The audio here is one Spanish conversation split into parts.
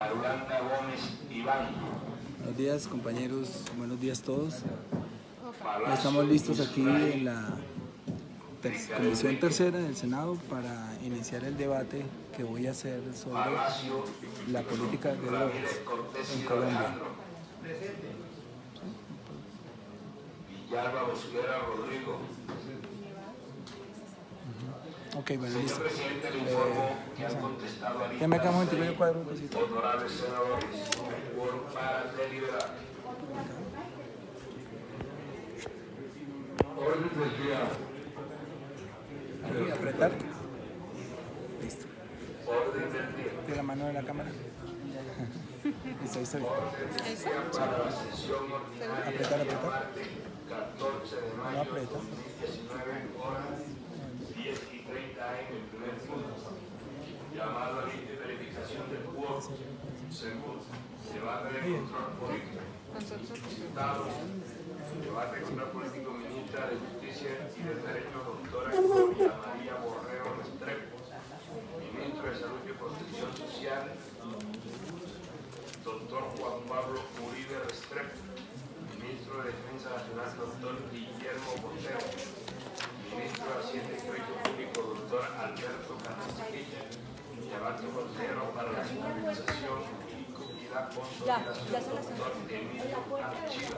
Yolanda Gómez Iván. Buenos días compañeros, buenos días todos. Ya estamos listos aquí en la Comisión Tercera del Senado para iniciar el debate que voy a hacer sobre la política de drogas en Colombia. Villalba Mosquera Rodrigo. Ok, bueno, listo. Señor presidente, le informo que han contestado a Ya me acabo un momentico, yo cuadro un cosito. honorables senadores, por para deliberar. Orden del día. Ahí, apretar. Listo. Orden del día. De la mano de la cámara. Listo, ahí está bien. Para la sesión ordinaria Apretar, del día apretar. martes 14 de No mayo de aprieta. 2019, horas 10:30 AM, en primer punto. Llamado a lista de verificación del quórum. Segundo, debate de control político. Diputados, debate de control político, ministra de Justicia y de Derecho, doctora Gloria María Borrero Restrepo. Ministro de Salud y Protección Social, doctor Juan Pablo Uribe Restrepo. Ministro de Defensa Nacional, doctor Guillermo Botero. Ministro de Hacienda y Crédito Público, doctor Alberto Castillo. Llamado consejero para la supervisación y la consolidación, doctor Emilio Archiva.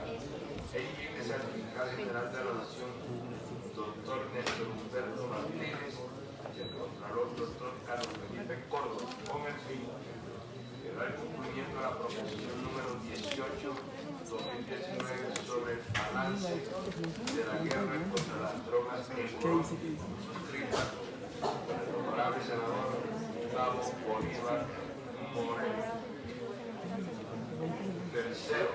El certificado general de la Nación, doctor Néstor Humberto Martínez. Y el contralor, doctor Carlos Felipe Córdoba, con el fin de dar cumplimiento a la proposición número 18/2019 sobre el balance de la guerra contra las drogas en Colombia, suscrita por el honorable senador Gustavo Bolívar Moreno. Tercero,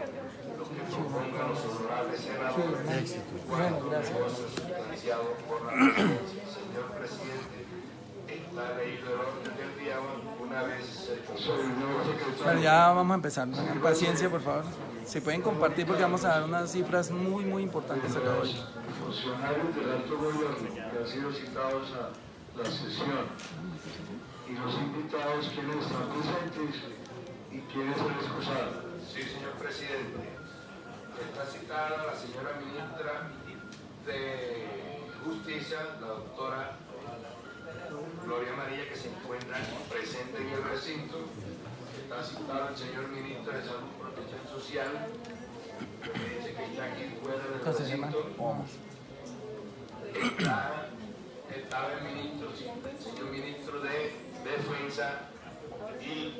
lo que propongan los honorables senadores, cuando negocio sustanciado por la presidencia. Señor presidente, está leído el orden del día una vez se concluya. Bueno, ya vamos a empezar. Tengan paciencia, por favor. Se pueden compartir porque vamos a dar unas cifras muy importantes acá hoy. Funcionarios del alto gobierno que han sido citados a la sesión y los invitados, quienes están presentes y quienes han excusado. Sí, señor presidente. Está citada la señora ministra de Justicia, la doctora Gloria María, que se encuentra presente en el recinto. Está citado el señor ministro de Salud y Protección Social, que me dice que está aquí fuera del recinto. Estaba el ministro, sí, el señor ministro de Defensa, y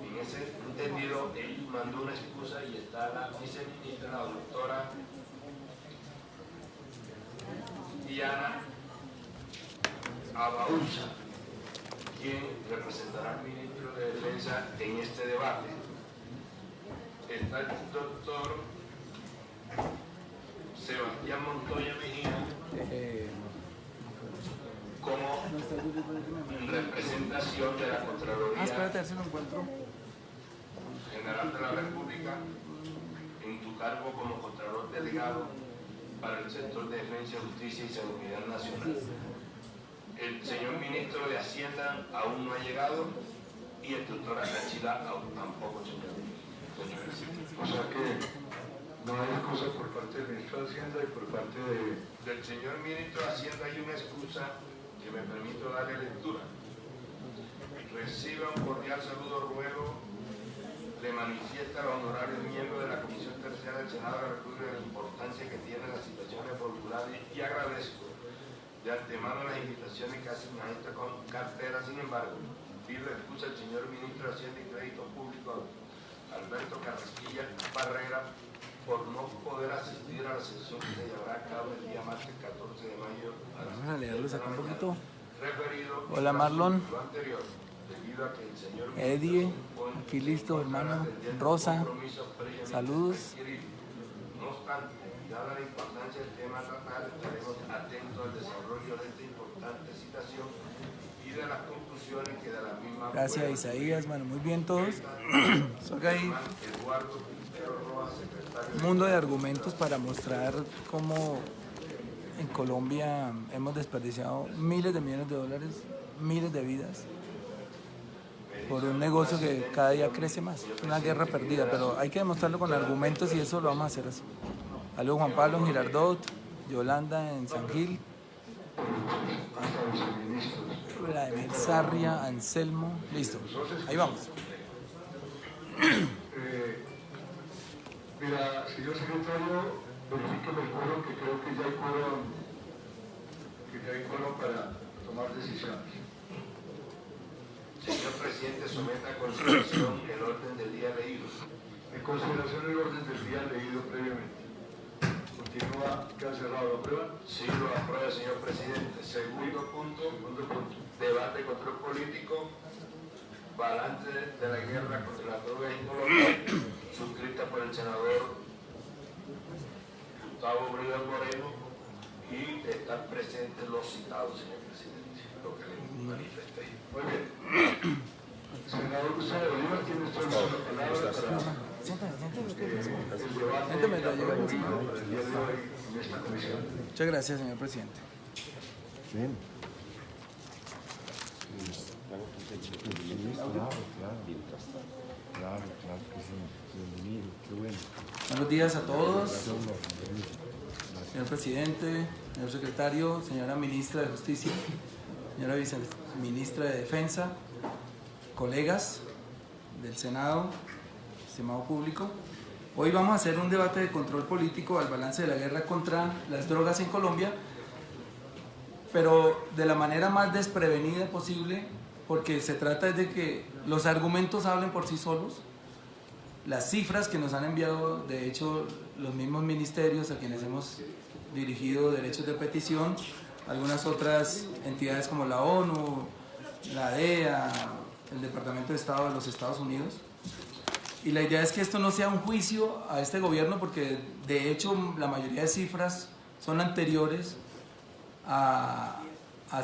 en ese entendido él mandó una excusa y está la viceministra, la doctora Diana Abaunza, quien representará al ministro de Defensa en este debate. Está el doctor Sebastián Montoya Mejía como representación de la Contraloría Espérate, a ver si lo encuentro. General de la República en tu cargo como Contralor Delegado para el sector de Defensa, Justicia y Seguridad Nacional. El señor ministro de Hacienda aún no ha llegado y el doctor Arachila aún tampoco, señor. O sea que no hay excusa por parte del ministro de Hacienda y por parte Del señor ministro de Hacienda hay una excusa que me permito darle lectura. Reciba un cordial saludo, ruego, le manifiesta a los honorables miembros de la Comisión Tercera del Senado de la República la importancia que tiene la situación reformulada y agradezco de antemano las invitaciones que hacen a esta cartera. Sin embargo, pido excusa al señor ministro de Hacienda y Crédito Público, Alberto Carrasquilla Barrera, por no poder asistir a la sesión que se llevará a cabo el día martes 14 de mayo a las Vamos a leerlos acá un poquito. referido Hola, Marlon. lo anterior, debido a que el señor Eddie, aquí listo, hermano. Rosa, saludos. No obstante, dada la importancia del tema a tratar, estaremos atentos al desarrollo de esta importante citación y de las conclusiones que de la misma. Gracias, Isaías. Bueno, muy bien todos. Soy ahí Eduardo Quintero Roa, secretario un mundo de argumentos para mostrar cómo en Colombia hemos desperdiciado miles de millones de dólares, miles de vidas. por un negocio que cada día crece más. Es una guerra perdida, pero hay que demostrarlo con argumentos y eso lo vamos a hacer así. Saludos Juan Pablo en Girardot, Yolanda en San Gil, Vladimir Sarria, Anselmo, listo, ahí vamos. Mira, señor secretario, verifíqueme el quórum, que creo que ya hay quórum para tomar decisiones. Señor presidente, someta a consideración el orden del día leído. En consideración el orden del día leído previamente. Continúa, queda cerrado. ¿Aprueba? Sí, lo aprueba, señor presidente. Segundo punto. Debate y control político. Balance de la guerra contra las drogas en Colombia, suscrita por el senador Gustavo Briones Moreno, y están presentes los citados, señor presidente, lo que le manifesté. Muy bien. Senador Gustavo Bolívar, tiene usted la palabra para el debate para el día de hoy en esta comisión. Muchas gracias, señor presidente. Bien. Claro que sí. Bienvenido, qué bueno. Buenos días a todos. Señor presidente, señor secretario, señora ministra de Justicia, señora viceministra de Defensa, colegas del Senado, estimado público. Hoy vamos a hacer un debate de control político al balance de la guerra contra las drogas en Colombia, pero de la manera más desprevenida posible, porque se trata de que los argumentos hablen por sí solos. Las cifras que nos han enviado, de hecho, los mismos ministerios a quienes hemos dirigido derechos de petición, algunas otras entidades como la ONU, la DEA, el Departamento de Estado de los Estados Unidos. Y la idea es que esto no sea un juicio a este gobierno, porque de hecho la mayoría de cifras son anteriores a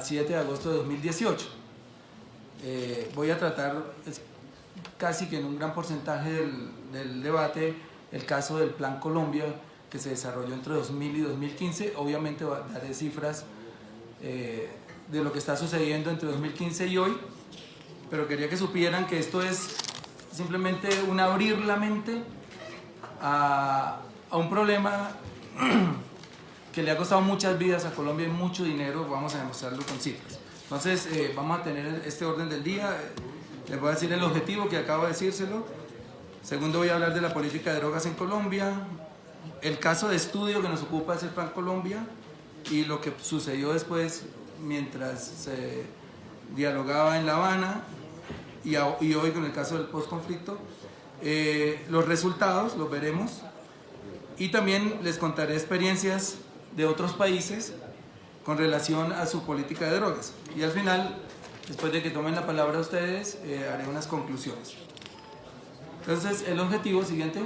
7 de agosto de 2018. Voy a tratar casi que en un gran porcentaje del debate el caso del Plan Colombia, que se desarrolló entre 2000 y 2015. Obviamente daré cifras de lo que está sucediendo entre 2015 y hoy, pero quería que supieran que esto es simplemente un abrir la mente a un problema que le ha costado muchas vidas a Colombia y mucho dinero. Vamos a demostrarlo con cifras. Entonces vamos a tener este orden del día. Les voy a decir el objetivo que acabo de decírselo. Segundo, voy a hablar de la política de drogas en Colombia. El caso de estudio que nos ocupa es el Plan Colombia y lo que sucedió después mientras se dialogaba en La Habana y hoy con el caso del postconflicto. Los resultados los veremos y también les contaré experiencias de otros países con relación a su política de drogas. Y al final, después de que tomen la palabra ustedes, haré unas conclusiones. Entonces, el objetivo siguiente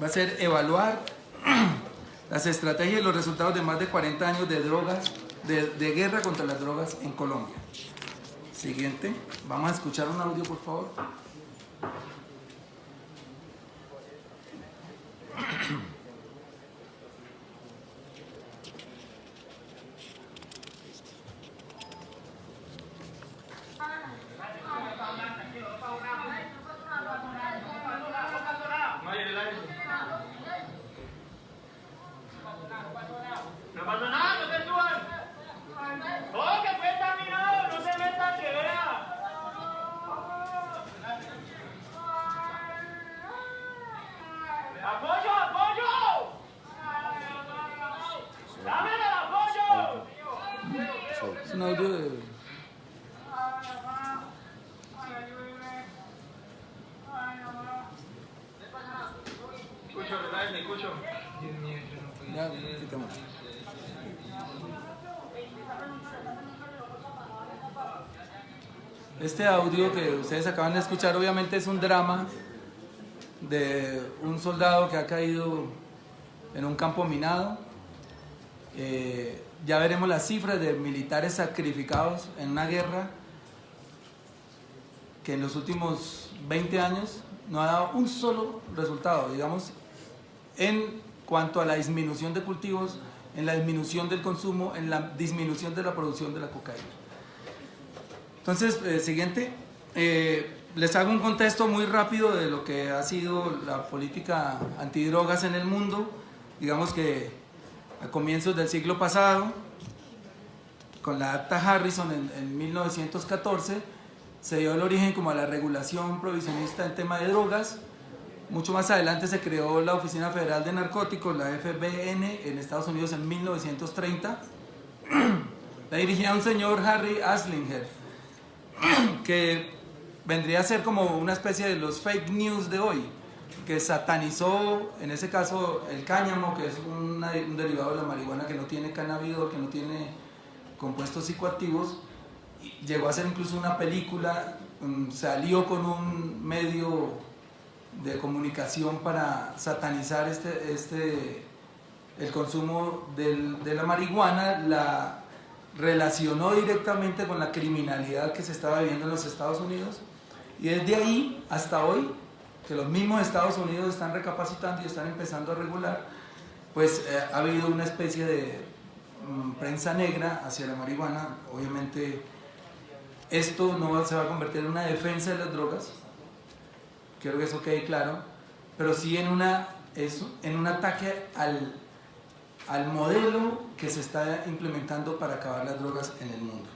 va a ser evaluar las estrategias y los resultados de más de 40 años de drogas, de guerra contra las drogas en Colombia. Siguiente, vamos a escuchar un audio, por favor. No pasa nada, no te suban. ¡Oh, que fue terminado! ¡No se metan, que vea! ¡Apoyo, apoyo! ¡Dame el apoyo! Es un audio de... Escucho, ¿verdad? Me escucho. Ya, quitamos. Este audio que ustedes acaban de escuchar obviamente es un drama de un soldado que ha caído en un campo minado. Ya veremos las cifras de militares sacrificados en una guerra que en los últimos 20 años no ha dado un solo resultado, digamos, en cuanto a la disminución de cultivos, en la disminución del consumo, en la disminución de la producción de la cocaína. Entonces, siguiente, les hago un contexto muy rápido de lo que ha sido la política antidrogas en el mundo. Digamos que a comienzos del siglo pasado, con la Acta Harrison en 1914, se dio el origen como a la regulación prohibicionista en tema de drogas. Mucho más adelante se creó la Oficina Federal de Narcóticos, la FBN, en Estados Unidos en 1930. La dirigía un señor, Harry Anslinger, que vendría a ser como una especie de los fake news de hoy, que satanizó, en ese caso, el cáñamo, que es un derivado de la marihuana que no tiene cannabidol, que no tiene compuestos psicoactivos. Llegó a ser incluso una película, salió con un medio de comunicación para satanizar el consumo de la marihuana, la relacionó directamente con la criminalidad que se estaba viviendo en los Estados Unidos, y desde ahí hasta hoy, que los mismos Estados Unidos están recapacitando y están empezando a regular, pues ha habido una especie de prensa negra hacia la marihuana. Obviamente esto no se va a convertir en una defensa de las drogas, quiero que eso quede claro, pero sí en un ataque al modelo que se está implementando para acabar las drogas en el mundo.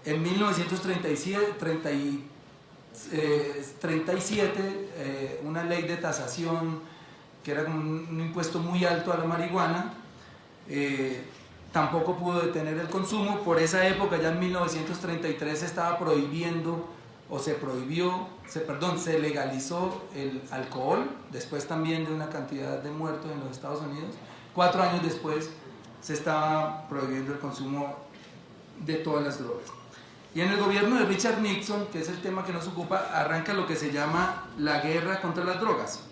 En 1937, una ley de tasación que era como un impuesto muy alto a la marihuana, tampoco pudo detener el consumo. Por esa época, ya en 1933, se estaba prohibiendo, o se legalizó el alcohol, después también de una cantidad de muertos en los Estados Unidos. 4 años después se estaba prohibiendo el consumo de todas las drogas. Y en el gobierno de Richard Nixon, que es el tema que nos ocupa, arranca lo que se llama la guerra contra las drogas.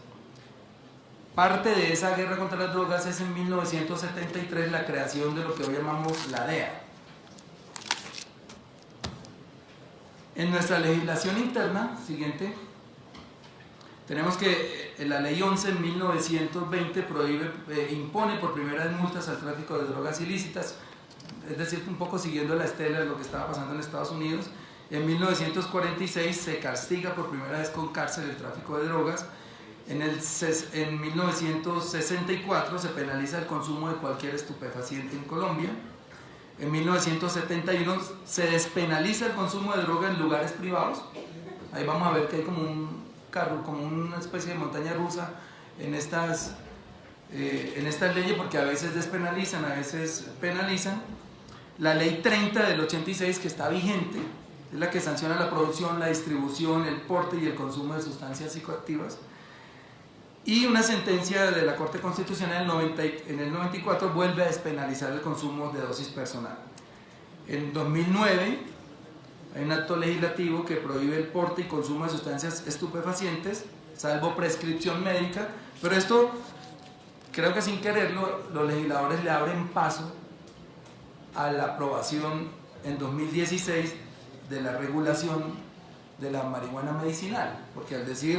Parte de esa guerra contra las drogas es en 1973 la creación de lo que hoy llamamos la DEA. En nuestra legislación interna, siguiente, tenemos que la ley 11 en 1920 impone por primera vez multas al tráfico de drogas ilícitas, es decir, un poco siguiendo la estela de lo que estaba pasando en Estados Unidos. En 1946 se castiga por primera vez con cárcel el tráfico de drogas. En 1964 se penaliza el consumo de cualquier estupefaciente en Colombia. En 1971 se despenaliza el consumo de droga en lugares privados. Ahí vamos a ver que hay como un carro, como una especie de montaña rusa en estas leyes, porque a veces despenalizan, a veces penalizan. La ley 30 del 86, que está vigente, es la que sanciona la producción, la distribución, el porte y el consumo de sustancias psicoactivas. Y una sentencia de la Corte Constitucional en el 94 vuelve a despenalizar el consumo de dosis personal. En 2009 hay un acto legislativo que prohíbe el porte y consumo de sustancias estupefacientes, salvo prescripción médica, pero esto, creo que sin quererlo, los legisladores le abren paso a la aprobación en 2016 de la regulación de la marihuana medicinal, porque al decir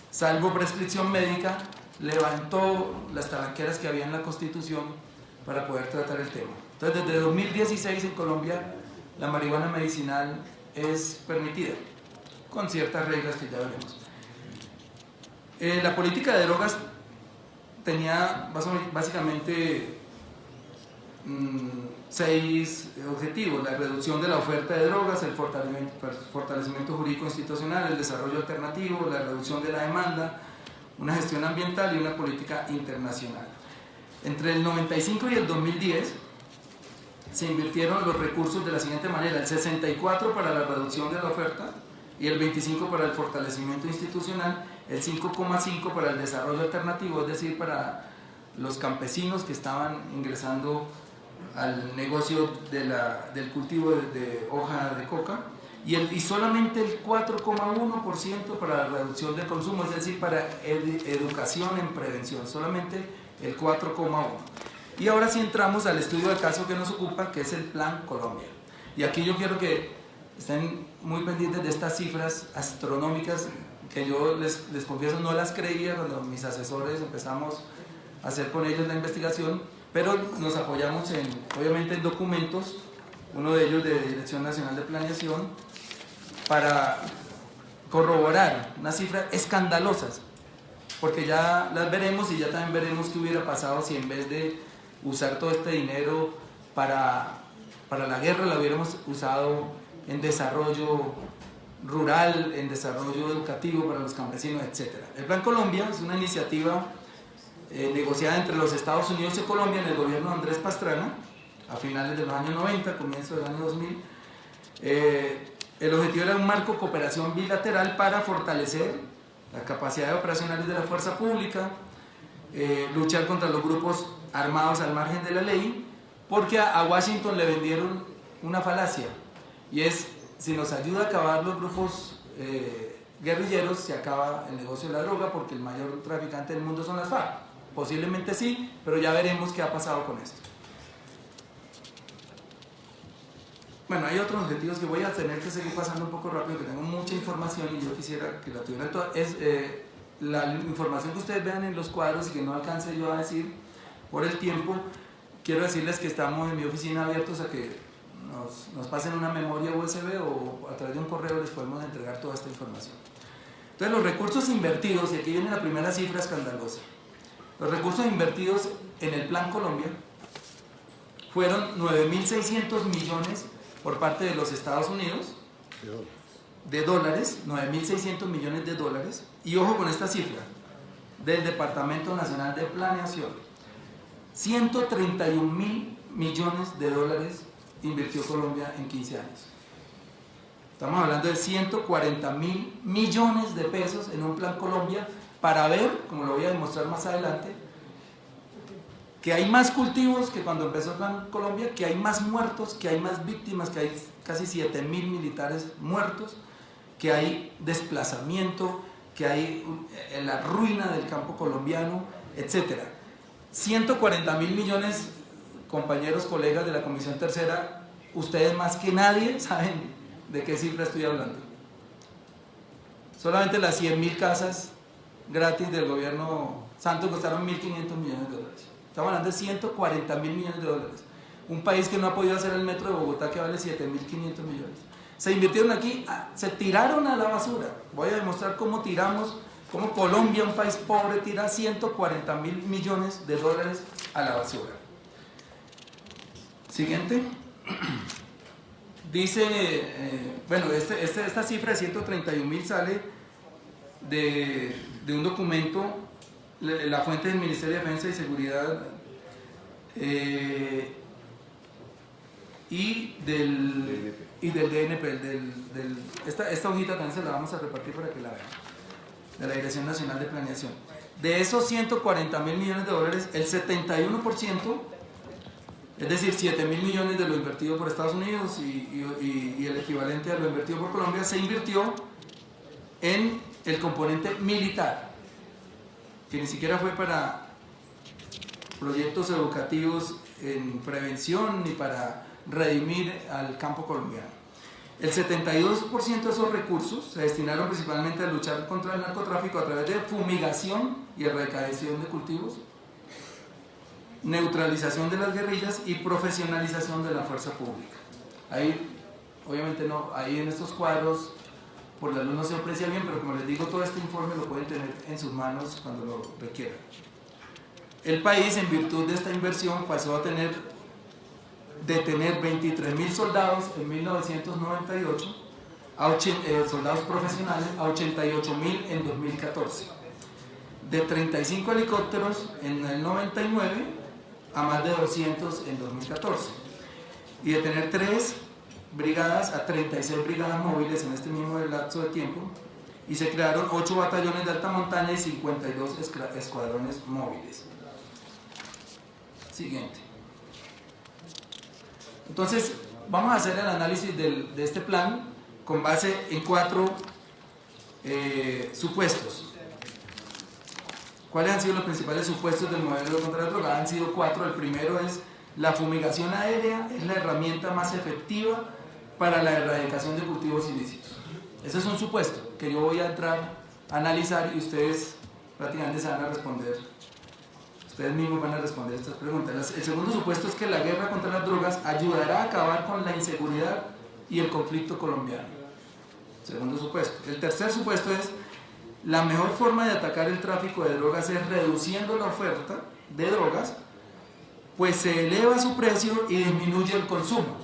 salvo prescripción médica, levantó las talanqueras que había en la Constitución para poder tratar el tema. Entonces, desde 2016 en Colombia, la marihuana medicinal es permitida, con ciertas reglas que ya veremos. La política de drogas tenía básicamente 6 objetivos: la reducción de la oferta de drogas, el fortalecimiento jurídico institucional, el desarrollo alternativo, la reducción de la demanda, una gestión ambiental y una política internacional. Entre el 95 y el 2010 se invirtieron los recursos de la siguiente manera: el 64 para la reducción de la oferta y el 25 para el fortalecimiento institucional, el 5,5 para el desarrollo alternativo, es decir, para los campesinos que estaban ingresando al negocio del cultivo de hoja de coca, y solamente el 4,1% para la reducción del consumo, es decir, para educación en prevención, solamente el 4,1%. Y ahora sí entramos al estudio del caso que nos ocupa, que es el Plan Colombia. Y aquí yo quiero que estén muy pendientes de estas cifras astronómicas que yo les confieso no las creía cuando mis asesores empezamos a hacer con ellos la investigación, pero nos apoyamos obviamente en documentos, uno de ellos de Dirección Nacional de Planeación, para corroborar unas cifras escandalosas, porque ya las veremos y ya también veremos qué hubiera pasado si en vez de usar todo este dinero para la guerra lo hubiéramos usado en desarrollo rural, en desarrollo educativo para los campesinos, etc. El Plan Colombia es una iniciativa negociada entre los Estados Unidos y Colombia en el gobierno de Andrés Pastrana a finales de los años 90, comienzo del año 2000. El objetivo era un marco de cooperación bilateral para fortalecer las capacidades operacionales de la fuerza pública, luchar contra los grupos armados al margen de la ley, porque a Washington le vendieron una falacia, y es: si nos ayuda a acabar los grupos guerrilleros, se acaba el negocio de la droga, porque el mayor traficante del mundo son las FARC. Posiblemente sí, pero ya veremos qué ha pasado con esto. Bueno, hay otros objetivos que voy a tener que seguir pasando un poco rápido, que tengo mucha información y yo quisiera que la tuvieran toda. Es la información que ustedes vean en los cuadros y que no alcance yo a decir por el tiempo. Quiero decirles que estamos en mi oficina abiertos a que nos pasen una memoria USB o a través de un correo les podemos entregar toda esta información. Entonces, los recursos invertidos, y aquí viene la primera cifra escandalosa. Los recursos invertidos en el Plan Colombia fueron 9.600 millones por parte de los Estados Unidos de dólares, 9.600 millones de dólares, y ojo con esta cifra, del Departamento Nacional de Planeación, 131.000 millones de dólares invirtió Colombia en 15 años. Estamos hablando de 140.000 millones de pesos en un Plan Colombia para ver, como lo voy a demostrar más adelante, que hay más cultivos que cuando empezó el Plan Colombia, que hay más muertos, que hay más víctimas, que hay casi 7.000 militares muertos, que hay desplazamiento, que hay la ruina del campo colombiano, etc. 140.000 millones, compañeros, colegas de la Comisión Tercera, ustedes más que nadie saben de qué cifra estoy hablando. Solamente las 100.000 casas gratis del gobierno Santos costaron 1.500 millones de dólares. Estamos hablando de 140.000 millones de dólares. Un país que no ha podido hacer el metro de Bogotá, que vale 7.500 millones. Se invirtieron aquí, se tiraron a la basura. Voy a demostrar cómo tiramos, cómo Colombia, un país pobre, tira 140.000 millones de dólares a la basura. Siguiente. Dice, bueno, esta cifra de 131.000 sale de un documento, la fuente del Ministerio de Defensa y Seguridad y del DNP. Esta hojita también se la vamos a repartir para que la vean, de la Dirección Nacional de Planeación. De esos 140.000 millones de dólares, el 71%, es decir, 7.000 millones de lo invertido por Estados Unidos y el equivalente a lo invertido por Colombia, se invirtió en el componente militar, que ni siquiera fue para proyectos educativos en prevención ni para redimir al campo colombiano. El 72% de esos recursos se destinaron principalmente a luchar contra el narcotráfico a través de fumigación y erradicación de cultivos, neutralización de las guerrillas y profesionalización de la fuerza pública. Ahí, obviamente no, ahí en estos cuadros por la luz no se aprecia bien, pero como les digo, todo este informe lo pueden tener en sus manos cuando lo requieran. El país, en virtud de esta inversión, pasó a tener 23.000 soldados en 1998, soldados profesionales, a 88.000 en 2014. De 35 helicópteros en el 99 a más de 200 en 2014. Y de tener 3 brigadas a 36 brigadas móviles en este mismo lapso de tiempo, y se crearon 8 batallones de alta montaña y 52 escuadrones móviles. Siguiente. Entonces, vamos a hacer el análisis de este plan con base en 4 supuestos. ¿Cuáles han sido los principales supuestos del modelo contra la droga? Han sido 4. El primero es: la fumigación aérea es la herramienta más efectiva para la erradicación de cultivos ilícitos. Ese es un supuesto que yo voy a entrar a analizar y ustedes prácticamente se van a responder. Ustedes mismos van a responder estas preguntas. El segundo supuesto es que la guerra contra las drogas ayudará a acabar con la inseguridad y el conflicto colombiano. Segundo supuesto. El tercer supuesto es: la mejor forma de atacar el tráfico de drogas es reduciendo la oferta de drogas, pues se eleva su precio y disminuye el consumo.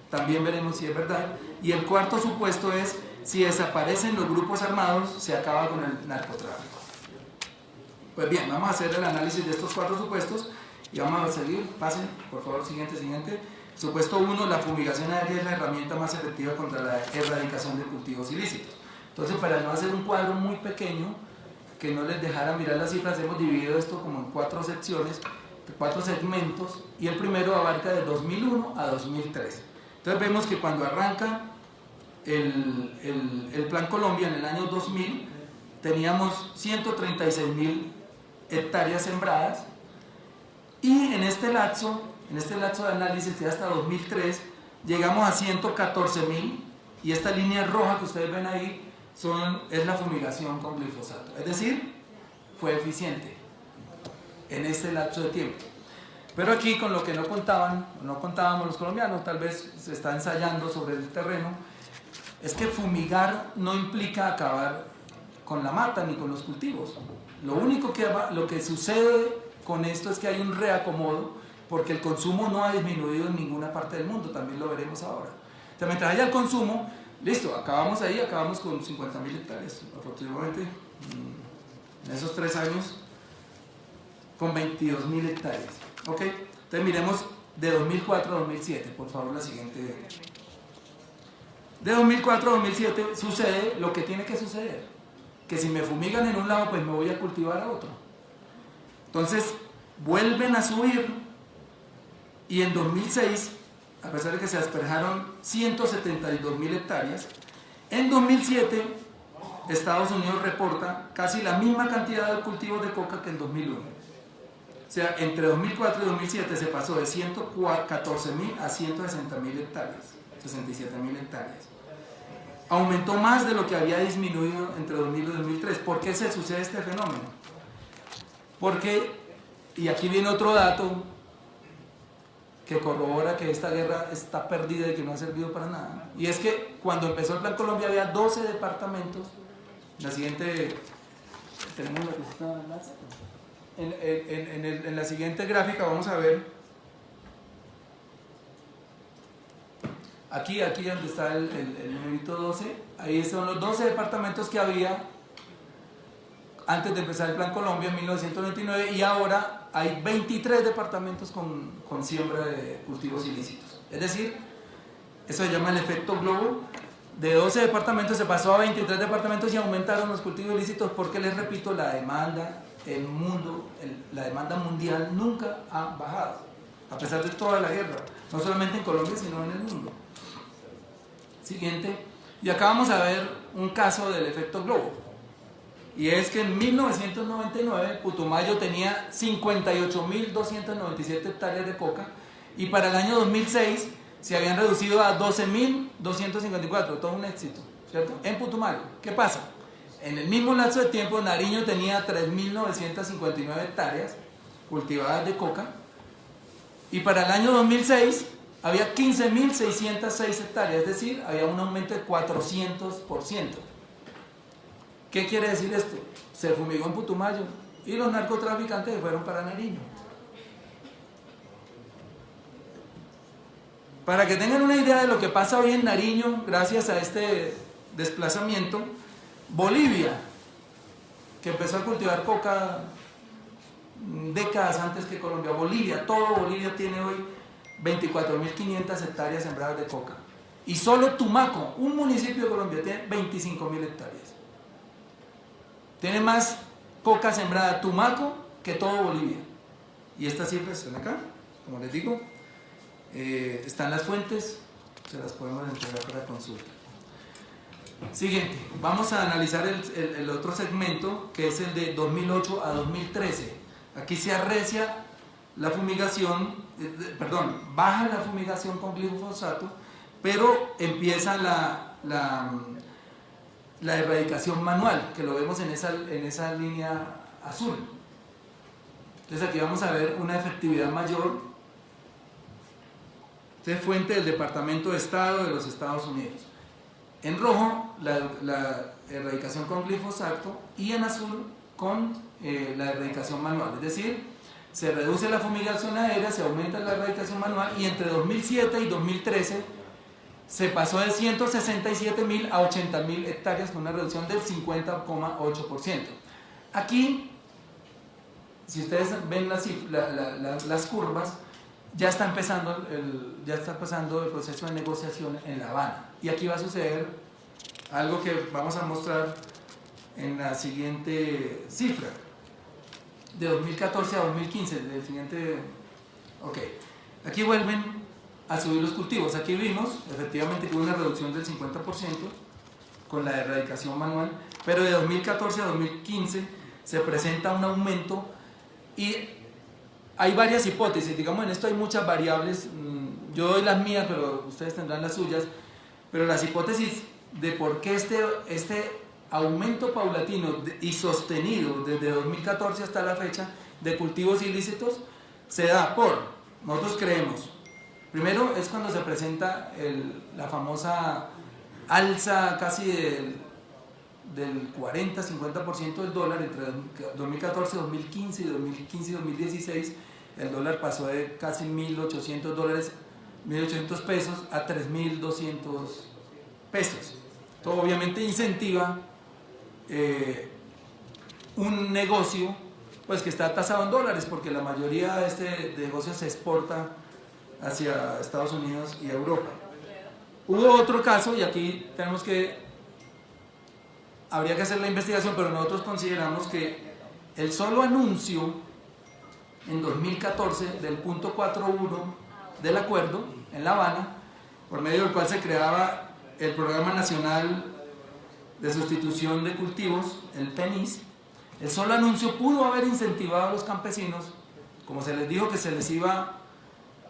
También veremos si es verdad. Y el cuarto supuesto es: si desaparecen los grupos armados, se acaba con el narcotráfico. Pues bien, vamos a hacer el análisis de estos cuatro supuestos y vamos a seguir. Pasen, por favor, siguiente. Supuesto 1: la fumigación aérea es la herramienta más efectiva contra la erradicación de cultivos ilícitos. Entonces, para no hacer un cuadro muy pequeño, que no les dejara mirar las cifras, hemos dividido esto como en 4 secciones, 4 segmentos, y el primero abarca de 2001 a 2003. Entonces vemos que cuando arranca el Plan Colombia en el año 2000, teníamos 136.000 hectáreas sembradas, y en este lapso de análisis, que hasta 2003, llegamos a 114.000, y esta línea roja que ustedes ven ahí es la fumigación con glifosato. Es decir, fue eficiente en este lapso de tiempo. Pero aquí, con lo que no contábamos los colombianos, tal vez se está ensayando sobre el terreno, es que fumigar no implica acabar con la mata ni con los cultivos. Lo que sucede con esto es que hay un reacomodo, porque el consumo no ha disminuido en ninguna parte del mundo, también lo veremos ahora. Entonces, mientras haya el consumo, listo, acabamos con 50.000 hectáreas, aproximadamente, en esos 3 años, con 22.000 hectáreas. ¿Ok? Entonces miremos de 2004 a 2007, por favor, la siguiente. De 2004 a 2007 sucede lo que tiene que suceder, que si me fumigan en un lado, pues me voy a cultivar a otro. Entonces, vuelven a subir, y en 2006, a pesar de que se asperjaron 172.000 hectáreas, en 2007 Estados Unidos reporta casi la misma cantidad de cultivos de coca que en 2001. O sea, entre 2004 y 2007 se pasó de 114.000 a 160.000 hectáreas, 67.000 hectáreas. Aumentó más de lo que había disminuido entre 2000 y 2003. ¿Por qué se sucede este fenómeno? Porque, y aquí viene otro dato que corrobora que esta guerra está perdida y que no ha servido para nada, y es que cuando empezó el Plan Colombia había 12 departamentos. La siguiente, tenemos la que está en la siguiente gráfica, vamos a ver aquí donde está el numerito 12, ahí son los 12 departamentos que había antes de empezar el Plan Colombia en 1999, y ahora hay 23 departamentos con siembra de cultivos ilícitos. Es decir, eso se llama el efecto globo. De 12 departamentos se pasó a 23 departamentos y aumentaron los cultivos ilícitos, porque les repito, la demanda mundial nunca ha bajado, a pesar de toda la guerra, no solamente en Colombia, sino en el mundo. Siguiente. Y acá vamos a ver un caso del efecto globo. Y es que en 1999 Putumayo tenía 58.297 hectáreas de coca, y para el año 2006 se habían reducido a 12.254, todo un éxito, ¿cierto? En Putumayo. ¿Qué pasa? En el mismo lapso de tiempo, Nariño tenía 3.959 hectáreas cultivadas de coca, y para el año 2006 había 15.606 hectáreas, es decir, había un aumento de 400%. ¿Qué quiere decir esto? Se fumigó en Putumayo y los narcotraficantes se fueron para Nariño. Para que tengan una idea de lo que pasa hoy en Nariño, gracias a este desplazamiento, Bolivia, que empezó a cultivar coca décadas antes que Colombia, todo Bolivia tiene hoy 24.500 hectáreas sembradas de coca. Y solo Tumaco, un municipio de Colombia, tiene 25.000 hectáreas. Tiene más coca sembrada Tumaco que todo Bolivia. Y estas cifras están acá, como les digo. Están las fuentes, se las podemos entregar para consulta. Siguiente, vamos a analizar el otro segmento, que es el de 2008 a 2013. Aquí se arrecia la fumigación, baja la fumigación con glifosato, pero empieza la erradicación manual, que lo vemos en esa línea azul. Entonces aquí vamos a ver una efectividad mayor. Esta es fuente del Departamento de Estado de los Estados Unidos. En rojo la erradicación con glifosato y en azul con la erradicación manual, es decir, se reduce la fumigación aérea, se aumenta la erradicación manual y entre 2007 y 2013 se pasó de 167.000 a 80.000 hectáreas con una reducción del 50,8%. Aquí, si ustedes ven las curvas, ya está empezando el proceso de negociación en La Habana. Y aquí va a suceder algo que vamos a mostrar en la siguiente cifra, de 2014 a 2015, del siguiente. Ok, aquí vuelven a subir los cultivos. Aquí vimos efectivamente que hubo una reducción del 50% con la erradicación manual, pero de 2014 a 2015 se presenta un aumento y hay varias hipótesis. Digamos, en esto hay muchas variables, yo doy las mías, pero ustedes tendrán las suyas, pero las hipótesis de por qué este aumento paulatino y sostenido desde 2014 hasta la fecha de cultivos ilícitos se da por, nosotros creemos, primero es cuando se presenta la famosa alza casi del 40-50% del dólar entre 2014 y 2015 y 2015 y 2016. El dólar pasó de casi $1.800, 1.800 pesos a 3.200 pesos. Esto obviamente incentiva un negocio pues que está tasado en dólares, porque la mayoría de este negocio se exporta hacia Estados Unidos y Europa. Hubo otro caso, y aquí habría que hacer la investigación, pero nosotros consideramos que el solo anuncio en 2014 del punto 4.1 del acuerdo en La Habana, por medio del cual se creaba el Programa Nacional de Sustitución de Cultivos, el PENIS, el solo anuncio pudo haber incentivado a los campesinos, como se les dijo que se les iba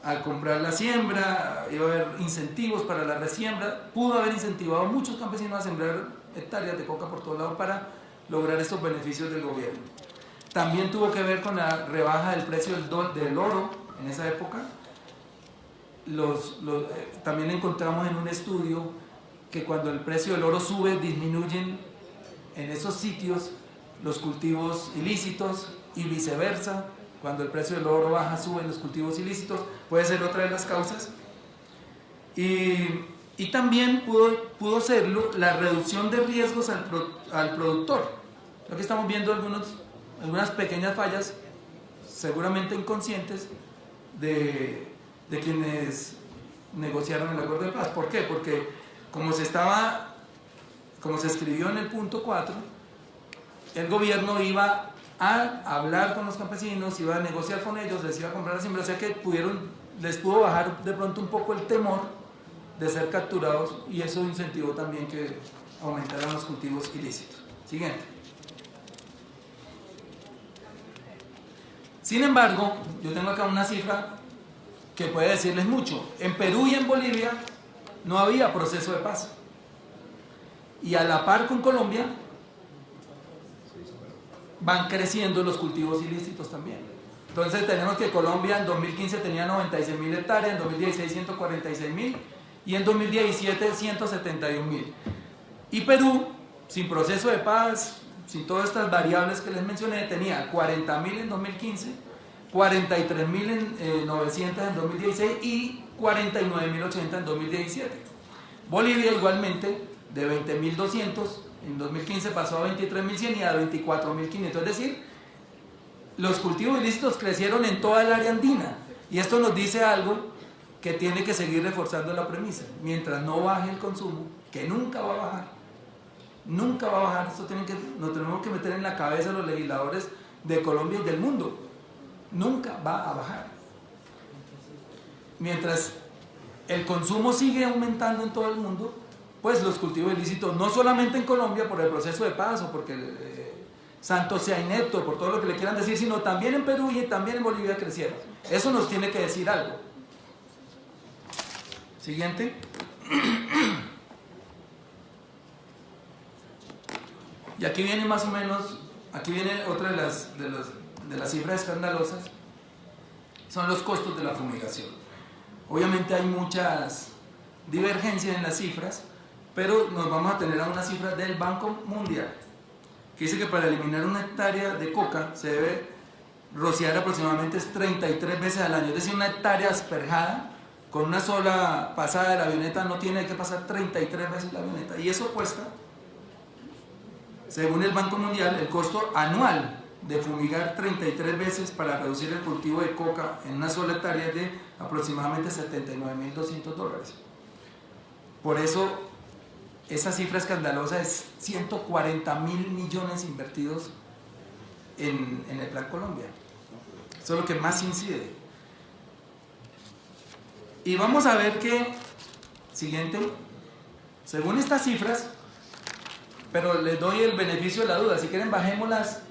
a comprar la siembra, iba a haber incentivos para la resiembra, pudo haber incentivado a muchos campesinos a sembrar hectáreas de coca por todos lados para lograr estos beneficios del gobierno. También tuvo que ver con la rebaja del precio del oro en esa época. También encontramos en un estudio que cuando el precio del oro sube, disminuyen en esos sitios los cultivos ilícitos y viceversa. Cuando el precio del oro baja, suben los cultivos ilícitos. Puede ser otra de las causas. Y también pudo serlo la reducción de riesgos al productor. Aquí estamos viendo algunas pequeñas fallas, seguramente inconscientes, de quienes negociaron el acuerdo de paz. ¿Por qué? Porque como se escribió en el punto 4, el gobierno iba a hablar con los campesinos, iba a negociar con ellos, les iba a comprar la siembra, o sea que les pudo bajar de pronto un poco el temor de ser capturados, y eso incentivó también que aumentaran los cultivos ilícitos. Siguiente. Sin embargo, yo tengo acá una cifra que puede decirles mucho. En Perú y en Bolivia no había proceso de paz. Y a la par con Colombia van creciendo los cultivos ilícitos también. Entonces tenemos que Colombia en 2015 tenía 96.000 hectáreas, en 2016 146.000 y en 2017 171.000. Y Perú, sin proceso de paz, sin todas estas variables que les mencioné, tenía 40.000 en 2015, 43.900 en 2016 y 49.080 en 2017. Bolivia igualmente, de 20.200 en 2015 pasó a 23.100 y a 24.500. Es decir, los cultivos ilícitos crecieron en toda el área andina, y esto nos dice algo que tiene que seguir reforzando la premisa. Mientras no baje el consumo, que nunca va a bajar, nunca va a bajar, esto nos tenemos que meter en la cabeza los legisladores de Colombia y del mundo, nunca va a bajar. Mientras el consumo sigue aumentando en todo el mundo, pues los cultivos ilícitos, no solamente en Colombia por el proceso de paz o porque Santos sea inepto, por todo lo que le quieran decir, sino también en Perú y también en Bolivia crecieron. Eso nos tiene que decir algo. Siguiente. Y aquí viene más o menos, aquí viene otra de las cifras escandalosas, son los costos de la fumigación. Obviamente hay muchas divergencias en las cifras, pero nos vamos a tener a una cifra del Banco Mundial, que dice que para eliminar una hectárea de coca se debe rociar aproximadamente 33 veces al año, es decir, una hectárea asperjada con una sola pasada de la avioneta no tiene que pasar 33 veces la avioneta, y eso cuesta, según el Banco Mundial, el costo anual de fumigar 33 veces para reducir el cultivo de coca en una sola hectárea de aproximadamente $79.200. Por eso esa cifra escandalosa es 140.000 millones invertidos en el Plan Colombia. Eso es lo que más incide. Y vamos a ver que, siguiente, según estas cifras, pero les doy el beneficio de la duda, si quieren bajémoslas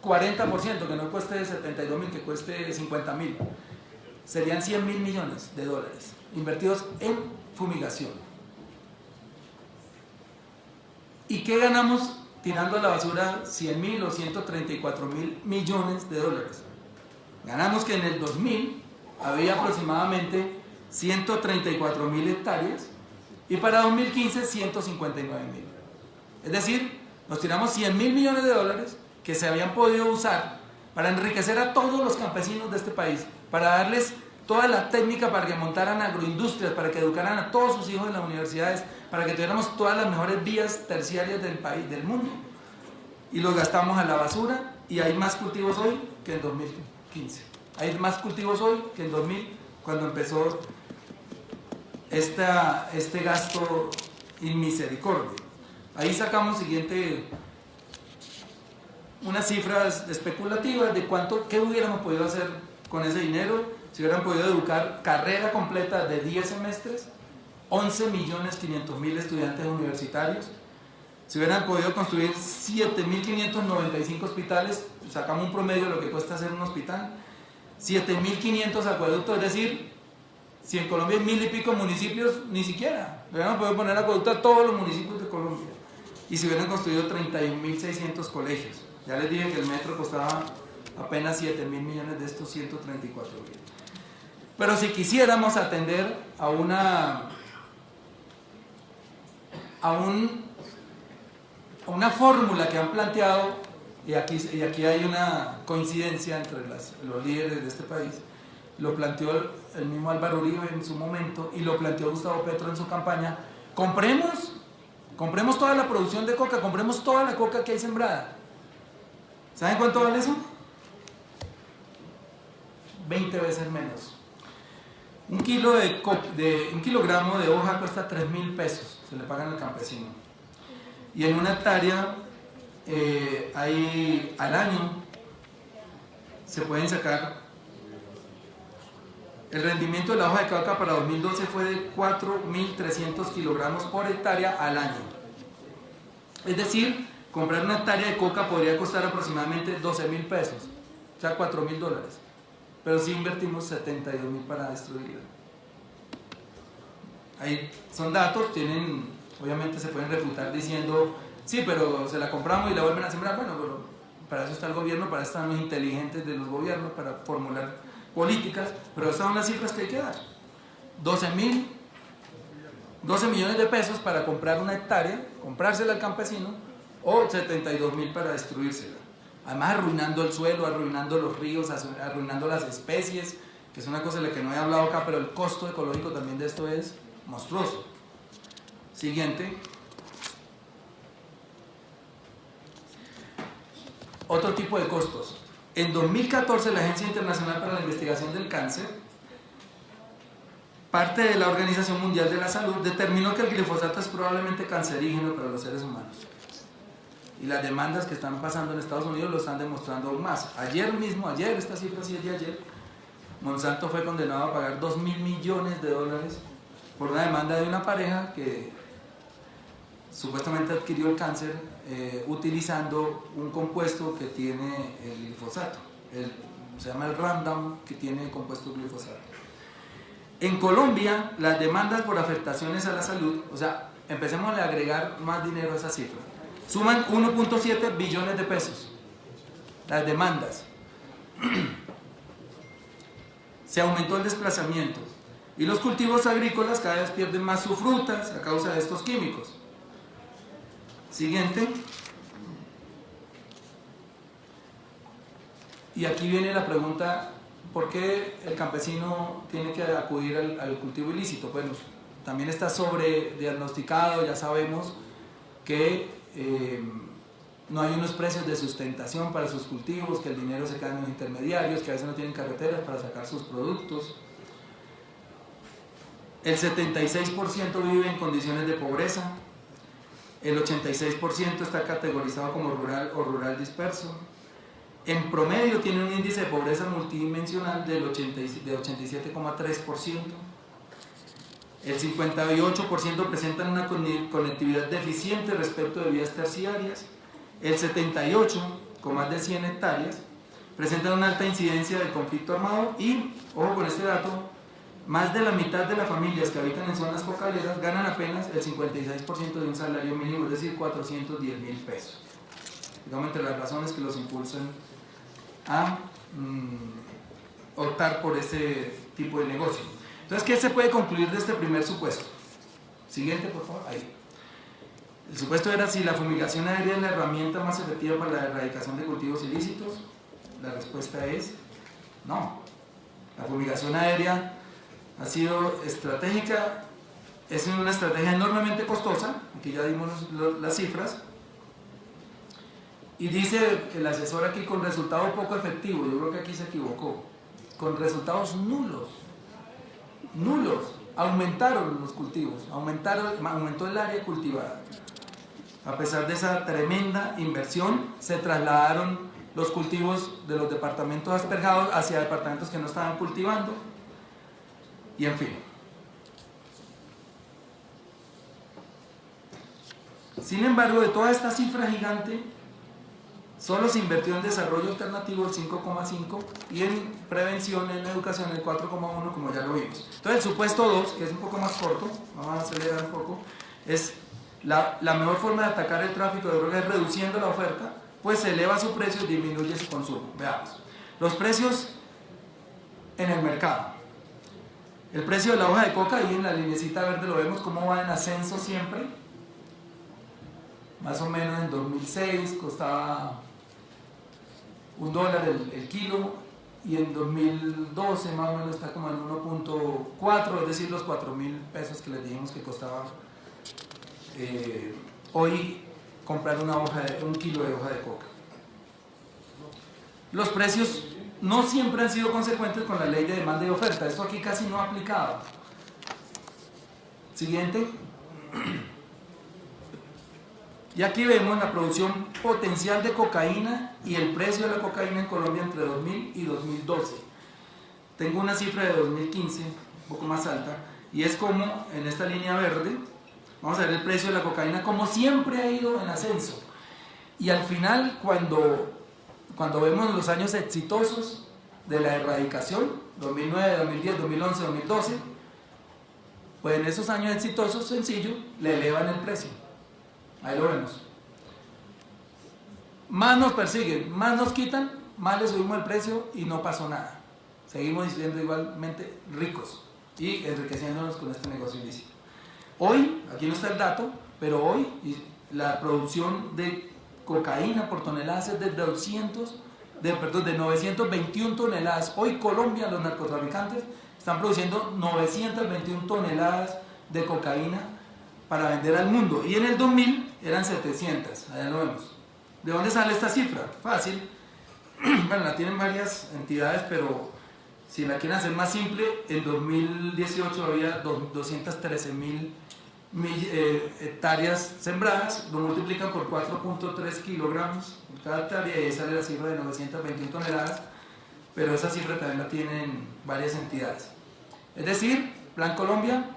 40%, que no cueste 72.000, que cueste 50.000, serían 100.000 millones de dólares invertidos en fumigación. ¿Y qué ganamos tirando a la basura 100.000 o 134.000 millones de dólares? Ganamos que en el 2000 había aproximadamente 134.000 hectáreas y para 2015 159.000. Es decir, nos tiramos 100.000 millones de dólares que se habían podido usar para enriquecer a todos los campesinos de este país, para darles toda la técnica para que montaran agroindustrias, para que educaran a todos sus hijos en las universidades, para que tuviéramos todas las mejores vías terciarias del país, del mundo. Y los gastamos a la basura y hay más cultivos hoy que en 2015. Hay más cultivos hoy que en 2000, cuando empezó este gasto inmisericordia. Ahí sacamos unas cifras especulativas de qué hubiéramos podido hacer con ese dinero si hubieran podido educar carrera completa de 10 semestres, 11.500.000 estudiantes universitarios, si hubieran podido construir 7.595 hospitales, sacamos un promedio de lo que cuesta hacer un hospital, 7.500 acueductos, es decir, si en Colombia hay 1.000 y pico municipios, ni siquiera, hubieran podido poner acueducto a todos los municipios de Colombia, y se hubieran construido 31.600 colegios. Ya les dije que el metro costaba apenas 7.000 millones de estos 134.000. Pero si quisiéramos atender a una fórmula que han planteado, y aquí hay una coincidencia entre los líderes de este país, lo planteó el mismo Álvaro Uribe en su momento y lo planteó Gustavo Petro en su campaña: compremos toda la producción de coca, compremos toda la coca que hay sembrada. ¿Saben cuánto vale eso? 20 veces menos. Un kilogramo de hoja cuesta 3.000 pesos, se le pagan al campesino. Y en una hectárea, al año, se pueden sacar. El rendimiento de la hoja de coca para 2012 fue de 4.300 kilogramos por hectárea al año. Es decir, comprar una hectárea de coca podría costar aproximadamente 12.000 pesos, o sea, $4.000. Pero si invertimos 72.000 para destruirla. Ahí son datos, obviamente se pueden refutar diciendo, sí, pero se la compramos y la vuelven a sembrar. Bueno, pero para eso está el gobierno, para eso están los inteligentes de los gobiernos, para formular políticas, pero esas son las cifras que hay que dar. 12 millones de pesos para comprar una hectárea, comprársela al campesino, o 72.000 para destruírsela. Además arruinando el suelo, arruinando los ríos, arruinando las especies, que es una cosa de la que no he hablado acá, pero el costo ecológico también de esto es monstruoso. Siguiente. Otro tipo de costos. En 2014 la Agencia Internacional para la Investigación del Cáncer, parte de la Organización Mundial de la Salud, determinó que el glifosato es probablemente cancerígeno para los seres humanos. Y las demandas que están pasando en Estados Unidos lo están demostrando aún más. Ayer, esta cifra sí es de ayer, Monsanto fue condenado a pagar $2.000 millones por una demanda de una pareja que supuestamente adquirió el cáncer utilizando un compuesto que tiene el glifosato. Se llama el Roundup, que tiene el compuesto glifosato. En Colombia, las demandas por afectaciones a la salud, o sea, empecemos a agregar más dinero a esa cifra, suman 1.7 billones de pesos. Las demandas. Se aumentó el desplazamiento y los cultivos agrícolas cada vez pierden más sus frutas a causa de estos químicos. Siguiente. Y aquí viene la pregunta, ¿por qué el campesino tiene que acudir al cultivo ilícito? Bueno, también está sobrediagnosticado, ya sabemos que no hay unos precios de sustentación para sus cultivos, que el dinero se cae en los intermediarios, que a veces no tienen carreteras para sacar sus productos. El 76% vive en condiciones de pobreza, el 86% está categorizado como rural o rural disperso. En promedio tiene un índice de pobreza multidimensional de 87,3%. El 58% presentan una conectividad deficiente respecto de vías terciarias. El 78%, con más de 100 hectáreas, presentan una alta incidencia de conflicto armado y, ojo con este dato, más de la mitad de las familias que habitan en zonas cocaleras ganan apenas el 56% de un salario mínimo, es decir, 410.000 pesos. Digamos, entre las razones que los impulsan a optar por ese tipo de negocio. Entonces, ¿qué se puede concluir de este primer supuesto? Siguiente, por favor. Ahí. El supuesto era si la fumigación aérea es la herramienta más efectiva para la erradicación de cultivos ilícitos. La respuesta es no. La fumigación aérea ha sido estratégica, es una estrategia enormemente costosa, aquí ya dimos las cifras, y dice el asesor aquí con resultados poco efectivos. Yo creo que aquí se equivocó, con resultados nulos, aumentaron los cultivos, aumentó el área cultivada. A pesar de esa tremenda inversión, se trasladaron los cultivos de los departamentos asperjados hacia departamentos que no estaban cultivando, y en fin. Sin embargo, de toda esta cifra gigante, solo se invirtió en desarrollo alternativo el 5,5% y en prevención, en educación el 4,1%, como ya lo vimos. Entonces el supuesto 2, que es un poco más corto, vamos a acelerar un poco, es la mejor forma de atacar el tráfico de drogas es reduciendo la oferta, pues se eleva su precio y disminuye su consumo. Veamos. Los precios en el mercado. El precio de la hoja de coca, ahí en la linecita verde lo vemos cómo va en ascenso siempre. Más o menos en 2006 costaba $1 el kilo, y en 2012 más o menos está como en 1.4, es decir, los 4.000 pesos que les dijimos que costaba hoy comprar un kilo de hoja de coca. Los precios no siempre han sido consecuentes con la ley de demanda y oferta. Esto aquí casi no ha aplicado. Siguiente. Y aquí vemos la producción potencial de cocaína y el precio de la cocaína en Colombia entre 2000 y 2012. Tengo una cifra de 2015, un poco más alta, y es como en esta línea verde, vamos a ver el precio de la cocaína como siempre ha ido en ascenso. Y al final, cuando vemos los años exitosos de la erradicación, 2009, 2010, 2011, 2012, pues en esos años exitosos, sencillo, le elevan el precio. Ahí lo vemos. Más nos persiguen, más nos quitan, más le subimos el precio y no pasó nada. Seguimos siendo igualmente ricos y enriqueciéndonos con este negocio ilícito. Hoy, aquí no está el dato, pero hoy la producción de cocaína por toneladas es de 921 toneladas. Hoy Colombia, los narcotraficantes están produciendo 921 toneladas de cocaína para vender al mundo, y en el 2000 eran 700, allá lo vemos. ¿De dónde sale esta cifra? Fácil. Bueno, la tienen varias entidades, pero si la quieren hacer más simple, en 2018 había 213.000 hectáreas sembradas, lo multiplican por 4.3 kilogramos por cada hectárea y ahí sale la cifra de 921 toneladas, pero esa cifra también la tienen varias entidades. Es decir, Plan Colombia,